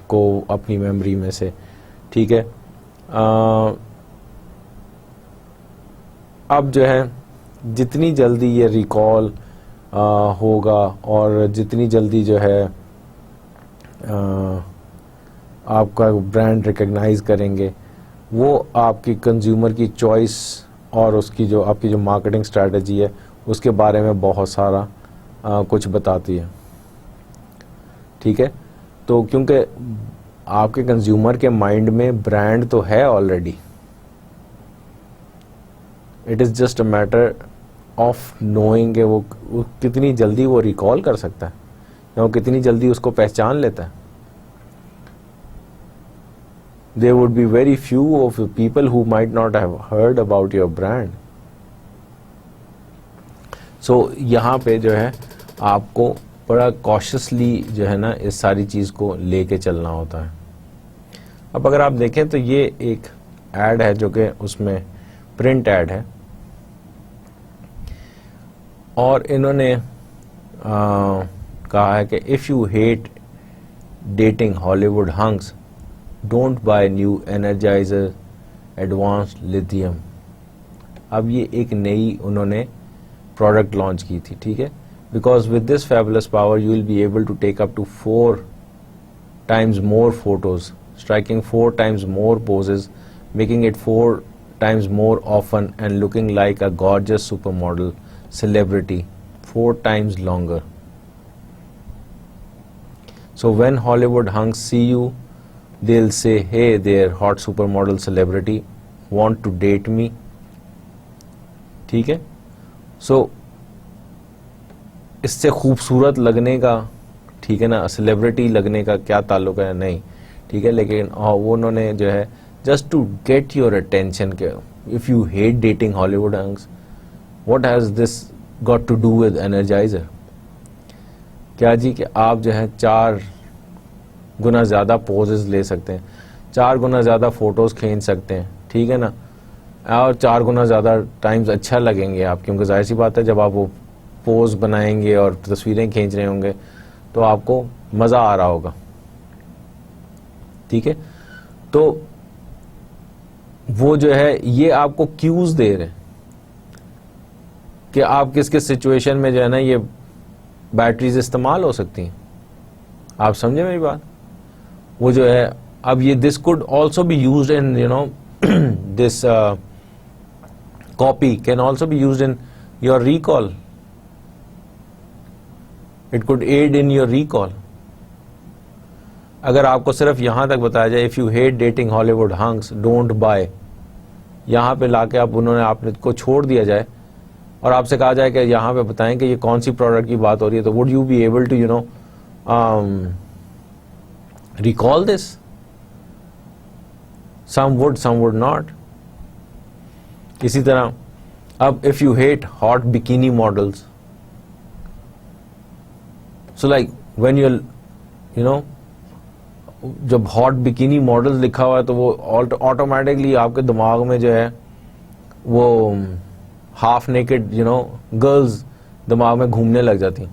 को अपनी मेमोरी में से। ठीक है, अब जो है जितनी जल्दी ये रिकॉल होगा और जितनी जल्दी जो है आपका ब्रांड रिकग्नाइज करेंगे, वो आपकी कंज्यूमर की चॉइस और उसकी जो आपकी जो मार्केटिंग स्ट्रेटजी है उसके बारे में बहुत सारा कुछ बताती है। ठीक है, तो क्योंकि आपके कंज्यूमर के माइंड में ब्रांड तो है already, it is just a matter of knowing कि वो कितनी जल्दी वो रिकॉल कर सकता है या वो कितनी जल्दी उसको पहचान लेता है। There would be very few of people who might not have heard about your brand. So यहाँ पे जो है आपको बड़ा cautiously जो है ना इस सारी चीज़ को लेके चलना होता है। अब अगर आप देखें तो ये एक एड है जो कि उसमें प्रिंट एड है, और इन्होंने कहा है कि if you hate dating Hollywood hunks don't buy new Energizer advanced lithium. अब ये एक नई उन्होंने प्रोडक्ट लॉन्च की थी। ठीक है, because with this fabulous power you will be able to take up to 4 times more photos, striking 4 times more poses, making it 4 times more often, and looking like a gorgeous supermodel celebrity 4 times longer. So when Hollywood hunks see you, they'll say, hey there, hot supermodel celebrity, want to date me? ठीक है, so इससे खूबसूरत लगने का, ठीक है ना, celebrity लगने का क्या ताल्लुक है? नहीं, ठीक है, लेकिन वो उन्होंने जो है just to get your attention के if you hate dating Hollywood hunks, what has this got to do with Energizer? क्या जी कि आप जो है 4 गुना ज़्यादा पोजेस ले सकते हैं, 4 गुना ज़्यादा फ़ोटोज़ खींच सकते हैं, ठीक है ना, और 4 गुना ज़्यादा टाइम्स अच्छा लगेंगे आप, क्योंकि जाहिर सी बात है जब आप वो पोज बनाएंगे और तस्वीरें खींच रहे होंगे तो आपको मज़ा आ रहा होगा। ठीक है, तो वो जो है ये आपको क्यूज दे रहे हैं कि आप किस किस सिचुएशन में जो है ना ये बैटरीज इस्तेमाल हो सकती हैं। आप समझे मेरी बात? वो जो है अब ये this could also be used in you know this copy can also be used in your recall. It could aid in your recall. अगर आपको सिर्फ यहाँ तक बताया जाए if you hate dating Hollywood hunks don't buy, यहाँ पे लाके आप उन्होंने आपने को छोड़ दिया जाए और आपसे कहा जाए कि यहाँ पे बताएं कि ये कौन सी प्रोडक्ट की बात हो रही है, तो would you be able to recall this? Some would not. इसी तरह अब if you hate hot bikini models, so like when you know जब हॉट बिकिनी मॉडल्स लिखा हुआ है तो वो ऑटोमेटिकली आपके दिमाग में जो है वो हाफ नेकेड गर्ल्स दिमाग में घूमने लग जाती हैं.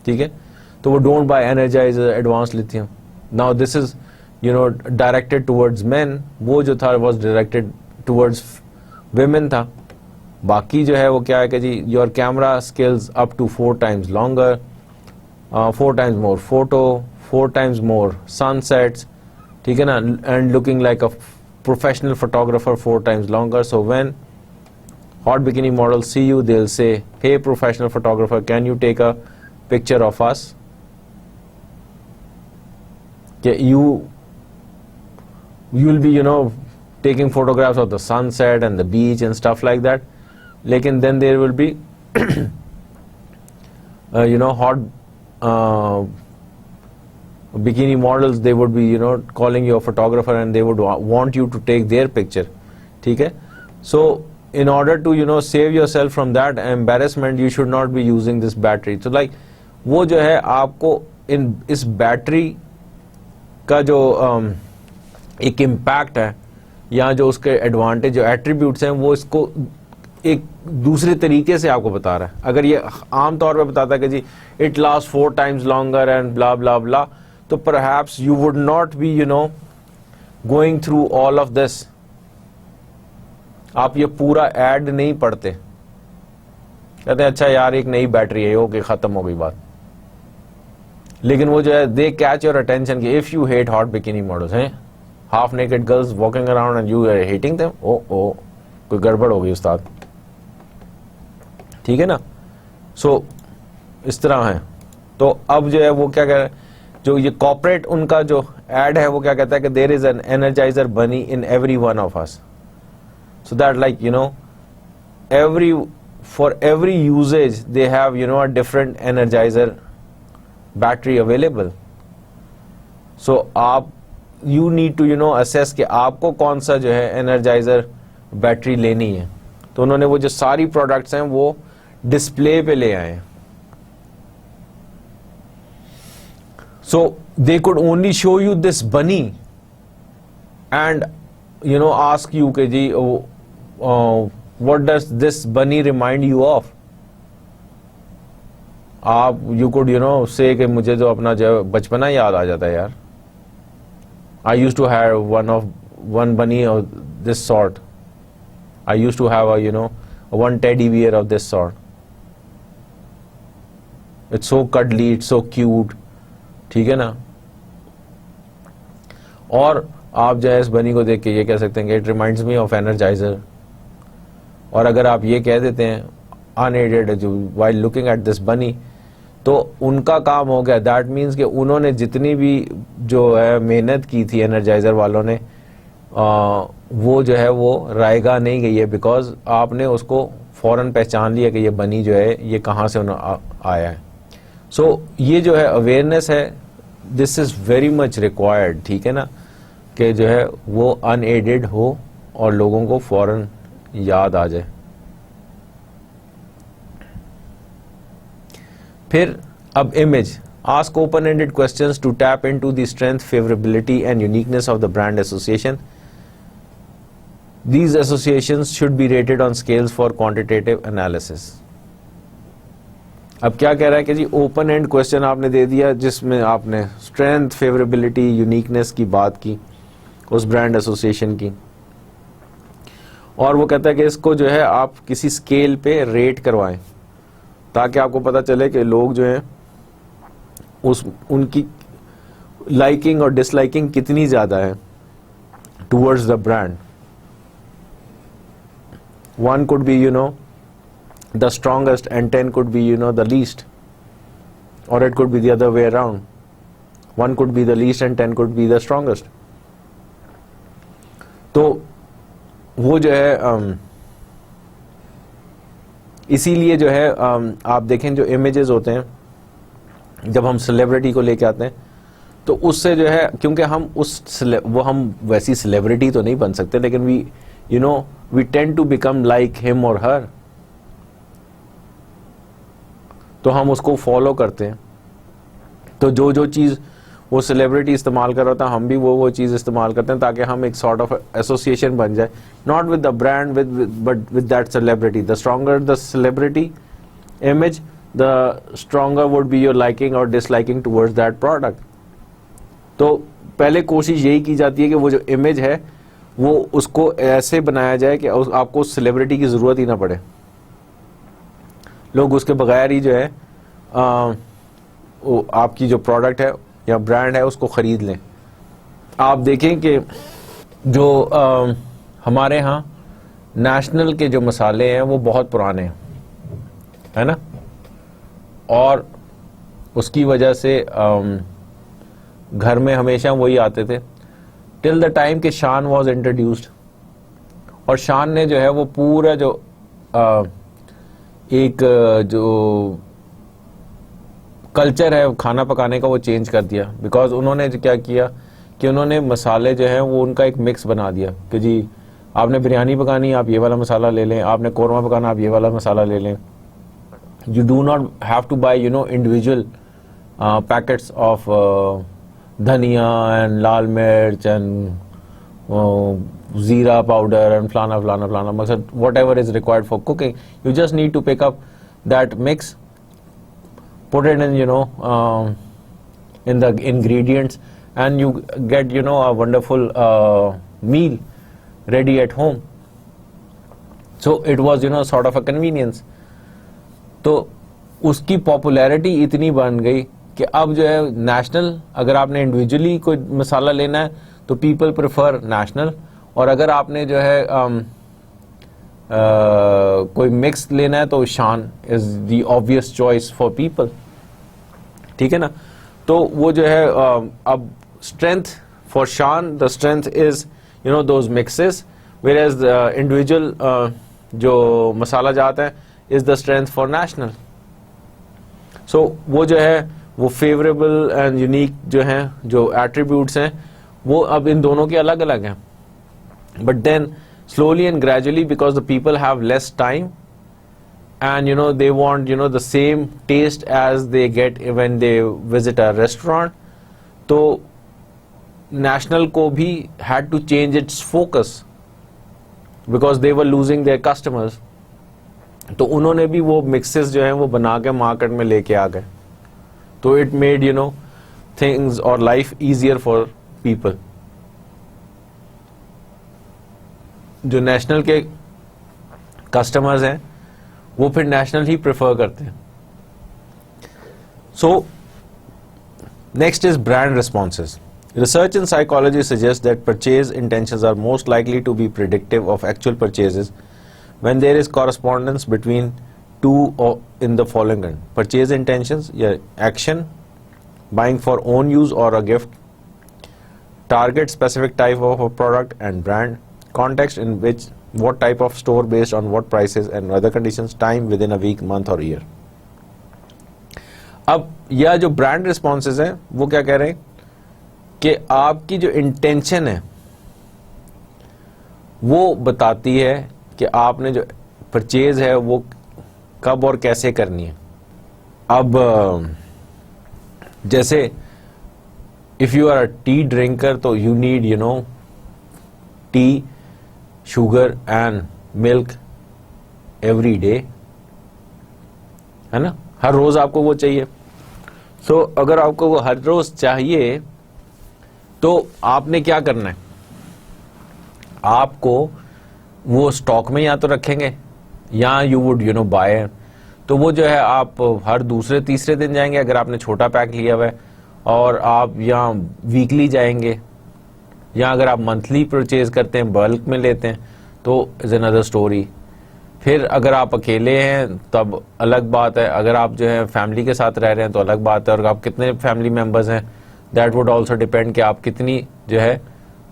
ठीक है, तो वो don't buy energiser advance lithium. Now this is directed towards main, वो जो था वाज डायरेक्टेड टुवर्ड्स विमेन था. बाकी जो है वो क्या है कि जी your camera skills up to 4 times longer, 4 times more photo, 4 times more sunsets, ठीक है ना, and looking like a professional photographer 4 times longer. So when hot bikini models see you, they'll say, hey professional photographer, can you take a picture of us? You will be taking photographs of the sunset and the beach and stuff like that. Lekin then there will be hot bikini models, they would be calling you a photographer and they would want you to take their picture. ठीक है, so in order to save yourself from that embarrassment you should not be using this battery. So like वो जो है आपको इस battery का जो एक इम्पैक्ट है या जो उसके एडवांटेज जो एट्रीब्यूट्स हैं वो इसको एक दूसरे तरीके से आपको बता रहा है. अगर ये आम तौर पे बताता है कि जी it last 4 times longer and blah blah blah, तो perhaps you would not be going through all of this. आप ये पूरा एड नहीं पढ़ते, कहते हैं अच्छा यार एक नई बैटरी है, ओके खत्म हो गई बात. लेकिन वो जो है दे कैच योर अटेंशन कि if you hate hot bikini models हैं, half naked girls walking around and you are hating them, ओ कोई गड़बड़ हो गई उस्ताद. ठीक है ना, सो इस तरह है. तो अब जो है वो क्या कह रहे हैं, जो ये कॉर्पोरेट उनका जो एड है वो क्या कहता है कि देयर इज एन एनर्जाइजर बनी in every one of us, so that like every for every usage they have a different energizer battery available. So आप you need to assess कि आपको कौन सा जो है एनर्जाइजर बैटरी लेनी है. तो उन्होंने वो जो सारी प्रोडक्ट्स हैं वो डिस्प्ले पे ले आए. So they could only show you this bunny and ask you कि जी what does this bunny remind you of? आप you could say कि मुझे तो अपना जो बचपना याद आ जाता है यार. I used to have one bunny of this sort. I used to have a one teddy bear of this sort. It's so cuddly, it's so cute. ठीक है ना. और आप जो है इस बनी को देख के ये कह सकते हैं कि it reminds me of energiser. और अगर आप ये कह देते हैं अनएडेड जो वाइल लुकिंग एट दिस बनी, तो उनका काम हो गया. दैट मीन्स कि उन्होंने जितनी भी जो है मेहनत की थी एनर्जाइजर वालों ने, वो जो है वो रायगा नहीं गई है, बिकॉज आपने उसको फौरन पहचान लिया कि ये बनी जो है ये कहाँ से आया है. सो ये जो है अवेयरनेस है, this is very much required. ठीक है ना, कि जो है वो अनएडेड हो और लोगों को फौरन याद आ जाए. फिर अब image, ask open ended questions to tap into the strength, favourability and uniqueness of the brand association. These associations should be rated on scales for quantitative analysis. अब क्या कह रहा है कि जी ओपन एंड क्वेश्चन आपने दे दिया जिसमें आपने स्ट्रेंथ, फेवरेबिलिटी, यूनिकनेस की बात की उस ब्रांड एसोसिएशन की, और वो कहता है कि इसको जो है आप किसी स्केल पे रेट करवाएं ताकि आपको पता चले कि लोग जो हैं उनकी लाइकिंग और डिसलाइकिंग कितनी ज़्यादा है towards the brand. One could be the strongest and 10 could be the least, or it could be the other way around. 1 could be the least and 10 could be the strongest. तो वो जो है इसीलिए जो है आप देखें जो इमेजेस होते हैं जब हम सेलिब्रिटी को लेके आते हैं तो उससे जो है, क्योंकि हम हम वैसी सेलिब्रिटी तो नहीं बन सकते, लेकिन we tend to become like him और हर, तो हम उसको फॉलो करते हैं। तो जो चीज़ वो सेलिब्रिटी इस्तेमाल कर रहा था हम भी वो चीज़ इस्तेमाल करते हैं, ताकि हम एक सॉर्ट ऑफ एसोसिएशन बन जाए, not with the brand but with that celebrity. The stronger the celebrity image, the stronger would be your liking और डिसलाइकिंग टुवर्ड्स दैट प्रोडक्ट। तो पहले कोशिश यही की जाती है कि वो जो इमेज है वो उसको ऐसे बनाया जाए कि आपको उस सेलिब्रिटी की ज़रूरत ही ना पड़े, लोग उसके बगैर ही जो है आपकी जो प्रोडक्ट है या ब्रांड है उसको ख़रीद लें। आप देखें कि जो हमारे यहाँ नेशनल के जो मसाले हैं वो बहुत पुराने हैं, है ना, और उसकी वजह से घर में हमेशा वही आते थे टिल द टाइम कि शान वॉज इंट्रोड्यूस्ड। और शान ने जो है वो पूरा जो एक जो कल्चर है खाना पकाने का वो चेंज कर दिया। बिकॉज उन्होंने क्या किया कि उन्होंने मसाले जो हैं वो उनका एक मिक्स बना दिया कि जी आपने बिरयानी पकानी आप ये वाला मसाला ले लें, आपने कौरमा पकाना आप ये वाला मसाला ले लें। You do not have to buy individual packets of dhaniya and lal mirch and jeera powder and फलाना फलाना फलाना, मतलब whatever is required for cooking, you just need to pick up that mix, put it in in the ingredients and you get a wonderful meal ready at home. So it was sort of a convenience. तो उसकी popularity इतनी बन गई कि अब जो है national, अगर आपने इंडिविजुअली कोई मसाला लेना है तो पीपल प्रेफर नेशनल, और अगर आपने जो है कोई मिक्स लेना है तो Shaan is the obvious choice for people. ठीक है ना। तो वो जो है अब strength for Shaan, the strength is those mixes, whereas the individual जो मसाला जाता है is the strength for national. So वो जो है वो फेवरेबल एंड यूनिक जो हैं जो एट्रीब्यूट्स हैं वो अब इन दोनों के अलग अलग हैं। But then slowly and gradually, because the people have less time and they want the same taste as they get when they visit a restaurant, तो national को भी had to change its focus because they were losing their customers. तो उन्होंने भी वो mixes जो हैं वो बना के मार्केट में लेके आ गए। तो it made things or life easier for people. जो नेशनल के कस्टमर्स हैं वो फिर नेशनल ही प्रेफर करते हैं। So next is brand responses. Research in psychology suggest that purchase intentions are most likely to be predictive of actual purchases when there is correspondence between two in the following. Purchase intentions या action, buying for own use और a gift, target specific type of a product and brand, context in which what type of store based on what prices and other conditions, time within a week, month or year. अब यह जो brand responses हैं वो क्या कह रहे हैं कि आपकी जो इंटेंशन है वो बताती है कि आपने जो परचेज है वो कब और कैसे करनी है। अब जैसे if you are a tea drinker तो you need tea, sugar and milk every day, है ना, हर रोज आपको वो चाहिए। सो अगर आपको वो हर रोज चाहिए तो आपने क्या करना है, आपको वो स्टॉक में या तो रखेंगे या यू वुड बाय। तो वो जो है आप हर दूसरे तीसरे दिन जाएंगे अगर आपने छोटा पैक लिया हुआ है, और आप या वीकली जाएंगे, या अगर आप मंथली परचेज करते हैं, बल्क में लेते हैं तो इज अनदर स्टोरी। फिर अगर आप अकेले हैं तब अलग बात है, अगर आप जो है फैमिली के साथ रह रहे हैं तो अलग बात है, और आप कितने फैमिली मेंबर्स हैं दैट वुड ऑल्सो डिपेंड कि आप कितनी जो है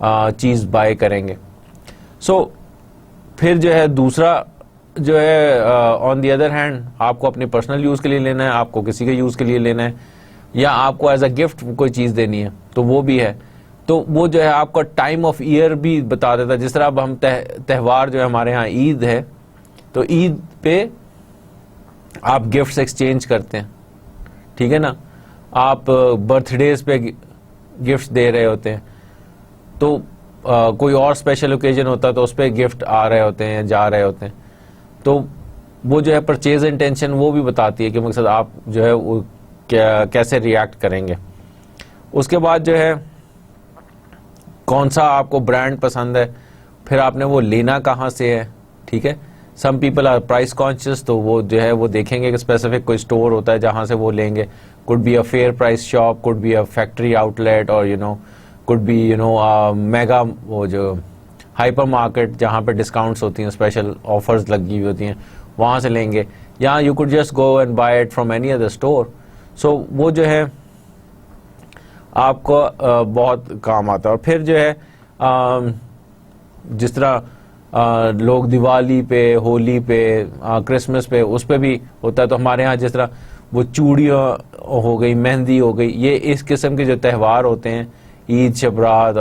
चीज़ बाय करेंगे। सो फिर जो है दूसरा जो है ऑन दी अदर हैंड आपको अपने पर्सनल यूज़ के लिए लेना है, आपको किसी के यूज़ के लिए लेना है, या आपको एज अ गिफ्ट कोई चीज़ देनी है, तो वो भी है। तो वो जो है आपका टाइम ऑफ ईयर भी बता देता है। जिस तरह अब हम त्यौहार जो है हमारे यहाँ ईद है, तो ईद पे आप गिफ्ट्स एक्सचेंज करते हैं, ठीक है ना, आप बर्थडेज पे गिफ्ट्स दे रहे होते हैं, तो कोई और स्पेशल ओकेजन होता है तो उस पर गिफ्ट आ रहे होते हैं, जा रहे होते हैं। तो वो जो है परचेज इंटेंशन वो भी बताती है कि मकसद आप जो है वो कैसे रिएक्ट करेंगे। उसके बाद जो है कौन सा आपको ब्रांड पसंद है, फिर आपने वो लेना कहाँ से है, ठीक है। Some people are price conscious, तो वो जो है वो देखेंगे कि स्पेसिफिक कोई स्टोर होता है जहाँ से वो लेंगे। Could be a fair price shop, could be a factory outlet, और कुड बी मेगा वो जो हाइपर मार्केट जहाँ पे डिस्काउंट्स होती हैं, स्पेशल ऑफर्स लगी हुई होती हैं, वहाँ से लेंगे। या you could just go and buy it from any other store. So वो जो है आपको बहुत काम आता है। और फिर जो है जिस तरह लोग दिवाली पे, होली पे, क्रिसमस पे, उस पे भी होता है। तो हमारे यहाँ जिस तरह वो चूड़ियाँ हो गई, मेहंदी हो गई, ये इस किस्म के जो त्यौहार होते हैं, ईद, शबरात,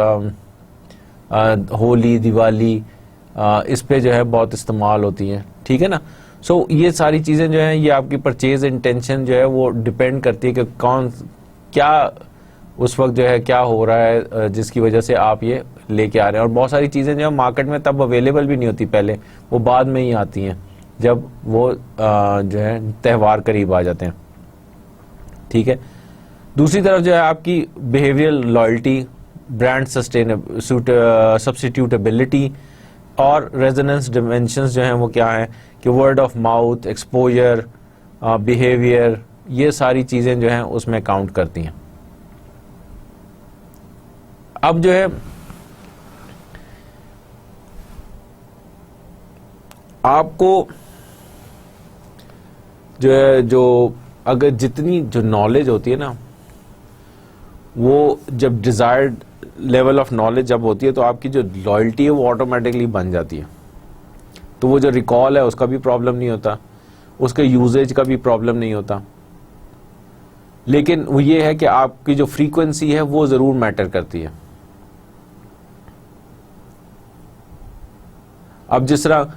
होली, दिवाली, इस पे जो है बहुत इस्तेमाल होती हैं, ठीक है ना। सो ये सारी चीज़ें जो हैं ये आपकी परचेज इंटेंशन जो है वो डिपेंड करती है कि कौन क्या उस वक्त जो है क्या हो रहा है जिसकी वजह से आप ये लेके आ रहे हैं। और बहुत सारी चीज़ें जो है मार्केट में तब अवेलेबल भी नहीं होती, पहले वो बाद में ही आती हैं जब वो जो है त्यौहार करीब आ जाते हैं, ठीक है। दूसरी तरफ जो है आपकी बिहेवियरल लॉयल्टी, ब्रांड सब्स्टिट्यूटेबिलिटी और रेजोनेंस डिमेंशंस जो हैं वो क्या हैं कि word of mouth, exposure, behaviour, ये सारी चीज़ें जो हैं उसमें काउंट करती हैं। अब जो है आपको जो है अगर जितनी जो नॉलेज होती है ना, वो जब डिजायर्ड लेवल ऑफ नॉलेज जब होती है तो आपकी जो लॉयल्टी है वो ऑटोमेटिकली बन जाती है। तो वो जो रिकॉल है उसका भी प्रॉब्लम नहीं होता, उसके यूजेज का भी प्रॉब्लम नहीं होता। लेकिन वो ये है कि आपकी जो फ्रीक्वेंसी है वो जरूर मैटर करती है। अब जिस तरह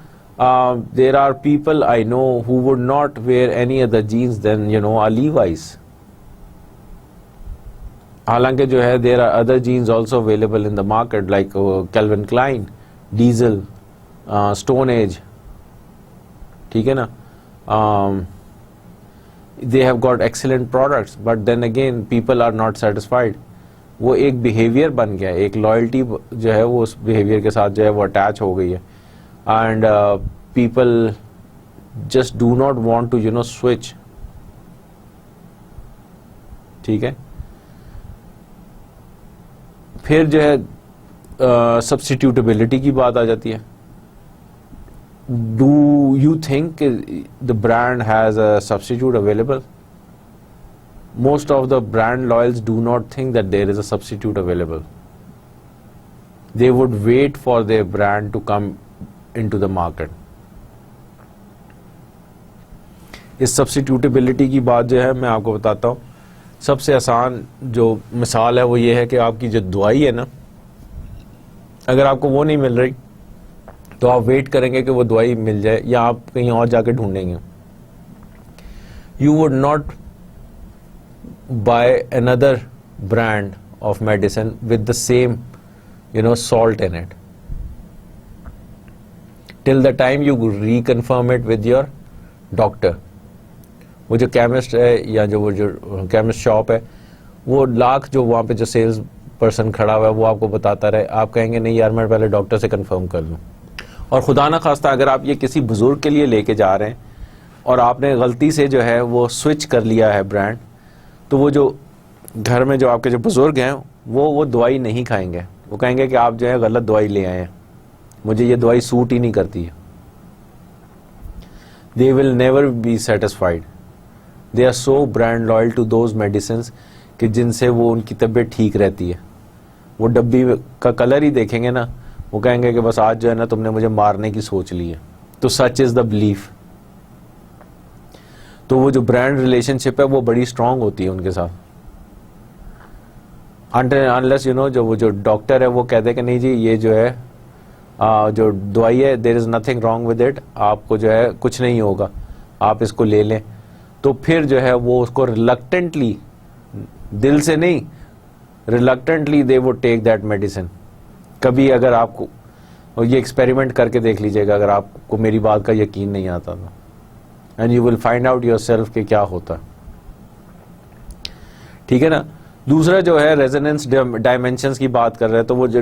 there are people I know who would not wear any other jeans than a Levi's. हालांकि जो है there are other jeans also available in the market like Calvin Klein, Diesel, Stone Age, ठीक है ना। They have got excellent products, but then again people are not satisfied. वो एक behaviour बन गया, एक लॉयल्टी जो है वो उस बिहेवियर के साथ जो है वो अटैच हो गई है। And people just do not want to switch, ठीक है। फिर जो है सब्स्टिट्यूटेबिलिटी की बात आ जाती है। Do you think the brand has a substitute available? Most of the brand loyals do not think that there is a substitute available. They would wait for their brand to come into the market. इस substitutability की बात जो है मैं आपको बताता हूँ। सबसे आसान जो मिसाल है वो ये है कि आपकी जो दवाई है ना, अगर आपको वो नहीं मिल रही तो आप वेट करेंगे कि वो दवाई मिल जाए या आप कहीं और जाके ढूंढेंगे। You would not by another brand of medicine with the same salt in it till the time you reconfirm it with your doctor. वो जो केमिस्ट है या जो केमिस्ट शॉप है, वो लाख जो वहाँ पे जो सेल्स पर्सन खड़ा हुआ है वो आपको बताता रहे, आप कहेंगे नहीं यार मैं पहले डॉक्टर से कंफर्म कर लूँ। और खुदा ना खास्ता अगर आप ये किसी बुजुर्ग के लिए लेके जा रहे हैं और आपने गलती से जो है वो स्विच कर लिया है ब्रांड, तो वो जो घर में जो आपके जो बुजुर्ग हैं वो दवाई नहीं खाएंगे। वो कहेंगे कि आप जो है गलत दवाई ले आए हैं, मुझे ये दवाई सूट ही नहीं करती है। They will never be satisfied. They are so brand loyal to those medicines कि जिनसे वो उनकी तबीयत ठीक रहती है। वो डब्बी का कलर ही देखेंगे ना, वो कहेंगे कि बस आज जो है ना तुमने मुझे मारने की सोच ली है। तो सच इज द बिलीफ। तो वो जो ब्रांड रिलेशनशिप है वो बड़ी स्ट्रांग होती है उनके साथ। अनलेस जो डॉक्टर है वो कहते हैं कि नहीं जी ये जो है जो दवाई है there is nothing wrong with it, आपको जो है कुछ नहीं होगा, आप इसको ले लें। तो फिर जो है वो उसको रिलक्टेंटली, दिल से नहीं, reluctantly they would take that medicine. कभी अगर आपको, और ये एक्सपेरिमेंट करके देख लीजिएगा अगर आपको मेरी बात का यकीन नहीं आता तो, and you will find out yourself कि क्या होता। ठीक है ना। दूसरा जो है रेजोनेंस डायमेंशंस की बात कर रहे हैं, तो वो जो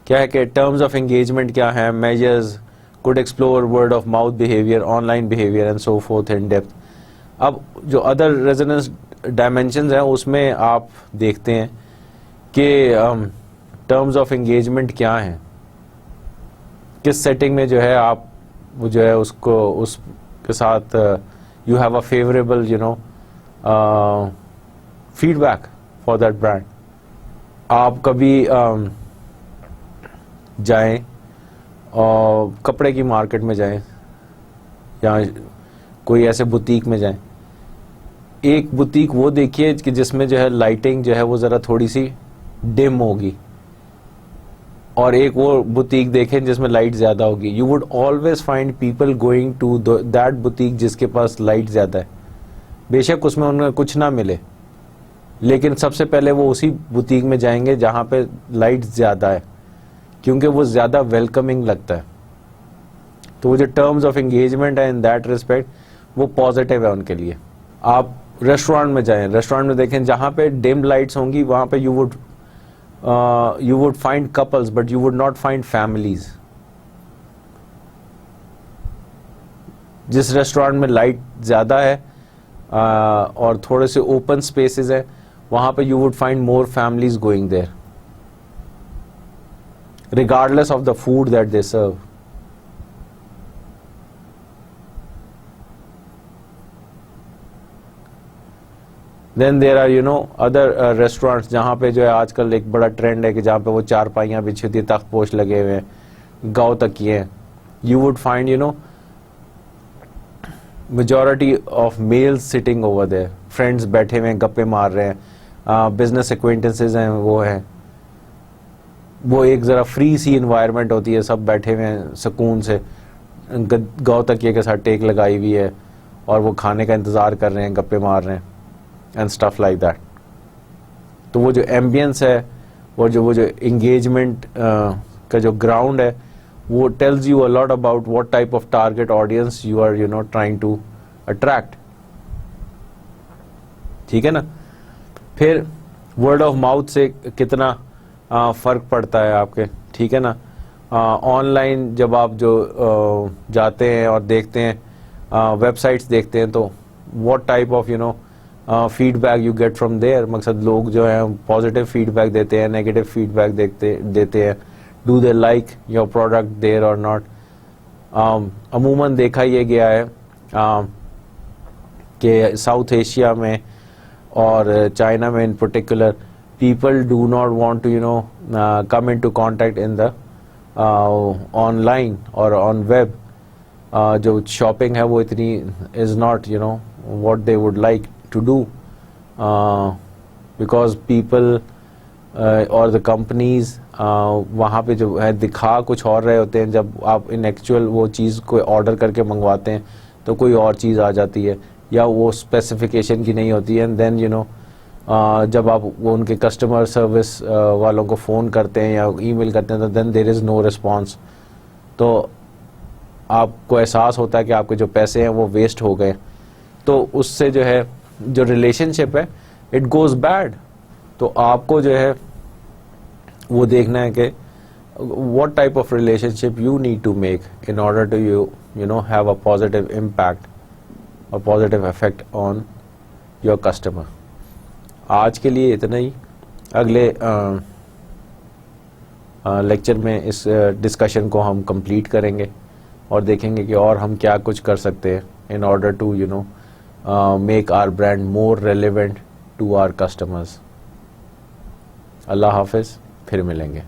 क्या है कि टर्म्स ऑफ एंगेजमेंट क्या है, measures, could explore word of mouth behaviour, online behaviour and so fourth in depth. अब जो अदर रेजोनेंस डायमेंशंस हैं उसमें आप देखते हैं कि टर्म्स ऑफ एंगेजमेंट क्या हैं, किस सेटिंग में जो है आप वो जो है उसको उसके साथ you have a favourable feedback for that brand. आप कभी जाएं और कपड़े की मार्केट में जाएं या कोई ऐसे बुटीक में जाएं, एक बुटीक वो देखिए कि जिसमें जो है लाइटिंग जो है वो ज़रा थोड़ी सी डिम होगी, और एक वो बुटीक देखें जिसमें लाइट ज़्यादा होगी। You would always find people going to that boutique जिसके पास लाइट ज़्यादा है। बेशक उसमें उन्हें कुछ ना मिले, लेकिन सबसे पहले वो उसी बुटीक में जाएंगे जहाँ पे लाइट ज़्यादा है, क्योंकि वो ज़्यादा वेलकमिंग लगता है। तो वो जो टर्म्स ऑफ एंगेजमेंट है इन दैट रिस्पेक्ट वो पॉजिटिव है उनके लिए। आप रेस्टोरेंट में जाएं, रेस्टोरेंट में देखें जहाँ पे डिम लाइट्स होंगी वहाँ पे you would find couples but you would not find families. जिस रेस्टोरेंट में लाइट ज़्यादा है और थोड़े से ओपन स्पेसेस है वहाँ पे you would find more families going there regardless of the food that they serve. Then there are other restaurants जहाँ पे जो है आजकल एक बड़ा ट्रेंड है कि जहाँ पे वो चारपाइयाँ बिछी होती है, तख्तपोश लगे हुए हैं, गाँव तकिए हैं। You would find majority of males sitting over there, friends बैठे हुए हैं, गप्पे मार रहे हैं, business acquaintances हैं, वो एक ज़रा फ्री सी इन्वायरमेंट होती है, सब बैठे हुए हैं सुकून से, गाँव तकिए के साथ टेक लगाई हुई है और वो खाने का इंतज़ार कर रहे हैं, गप्पे मार रहे हैं एंड स्टफ लाइक दैट। तो वो जो एम्बियंस है और वो जो इंगेजमेंट का जो ग्राउंड है वो tells you a lot about what type of target audience you are trying to attract. ठीक है ना। फिर वर्ड ऑफ माउथ से कितना फ़र्क पड़ता है आपके। ठीक है ना। ऑनलाइन जब आप जो जाते हैं और देखते हैं वेबसाइट्स देखते हैं तो what type of feedback you get from there. मकसद लोग जो हैं पॉजिटिव फीडबैक देते हैं, नेगेटिव फीडबैक देते हैं। Do they like your product there और नॉट। अमूमन देखा ये गया है कि साउथ एशिया में और चाइना में इन particular people do not want to come into contact in the online or on web. जो shopping है वो इतनी is not what they would like to do because people or the companies वहाँ पे जो है दिखा कुछ और रहे होते हैं। जब आप इन एक्चुअल वो चीज़ को ऑर्डर करके मंगवाते हैं तो कोई और चीज़ आ जाती है या वो स्पेसिफिकेशन की नहीं होती है। एंड देन जब आप वो उनके कस्टमर सर्विस वालों को फ़ोन करते हैं या ईमेल करते हैं तो then there is no response. तो आपको एहसास होता है कि आपके जो पैसे हैं वो वेस्ट हो गए। तो उससे जो है जो रिलेशनशिप है इट गोज़ बैड। तो आपको जो है वो देखना है कि what type of relationship you need to make in order to have a positive impact or positive effect on your customer. आज के लिए इतना ही। अगले लेक्चर में इस डिस्कशन को हम कंप्लीट करेंगे और देखेंगे कि और हम क्या कुछ कर सकते हैं in order to make our brand more relevant to our customers. अल्लाह हाफिज़, फिर मिलेंगे.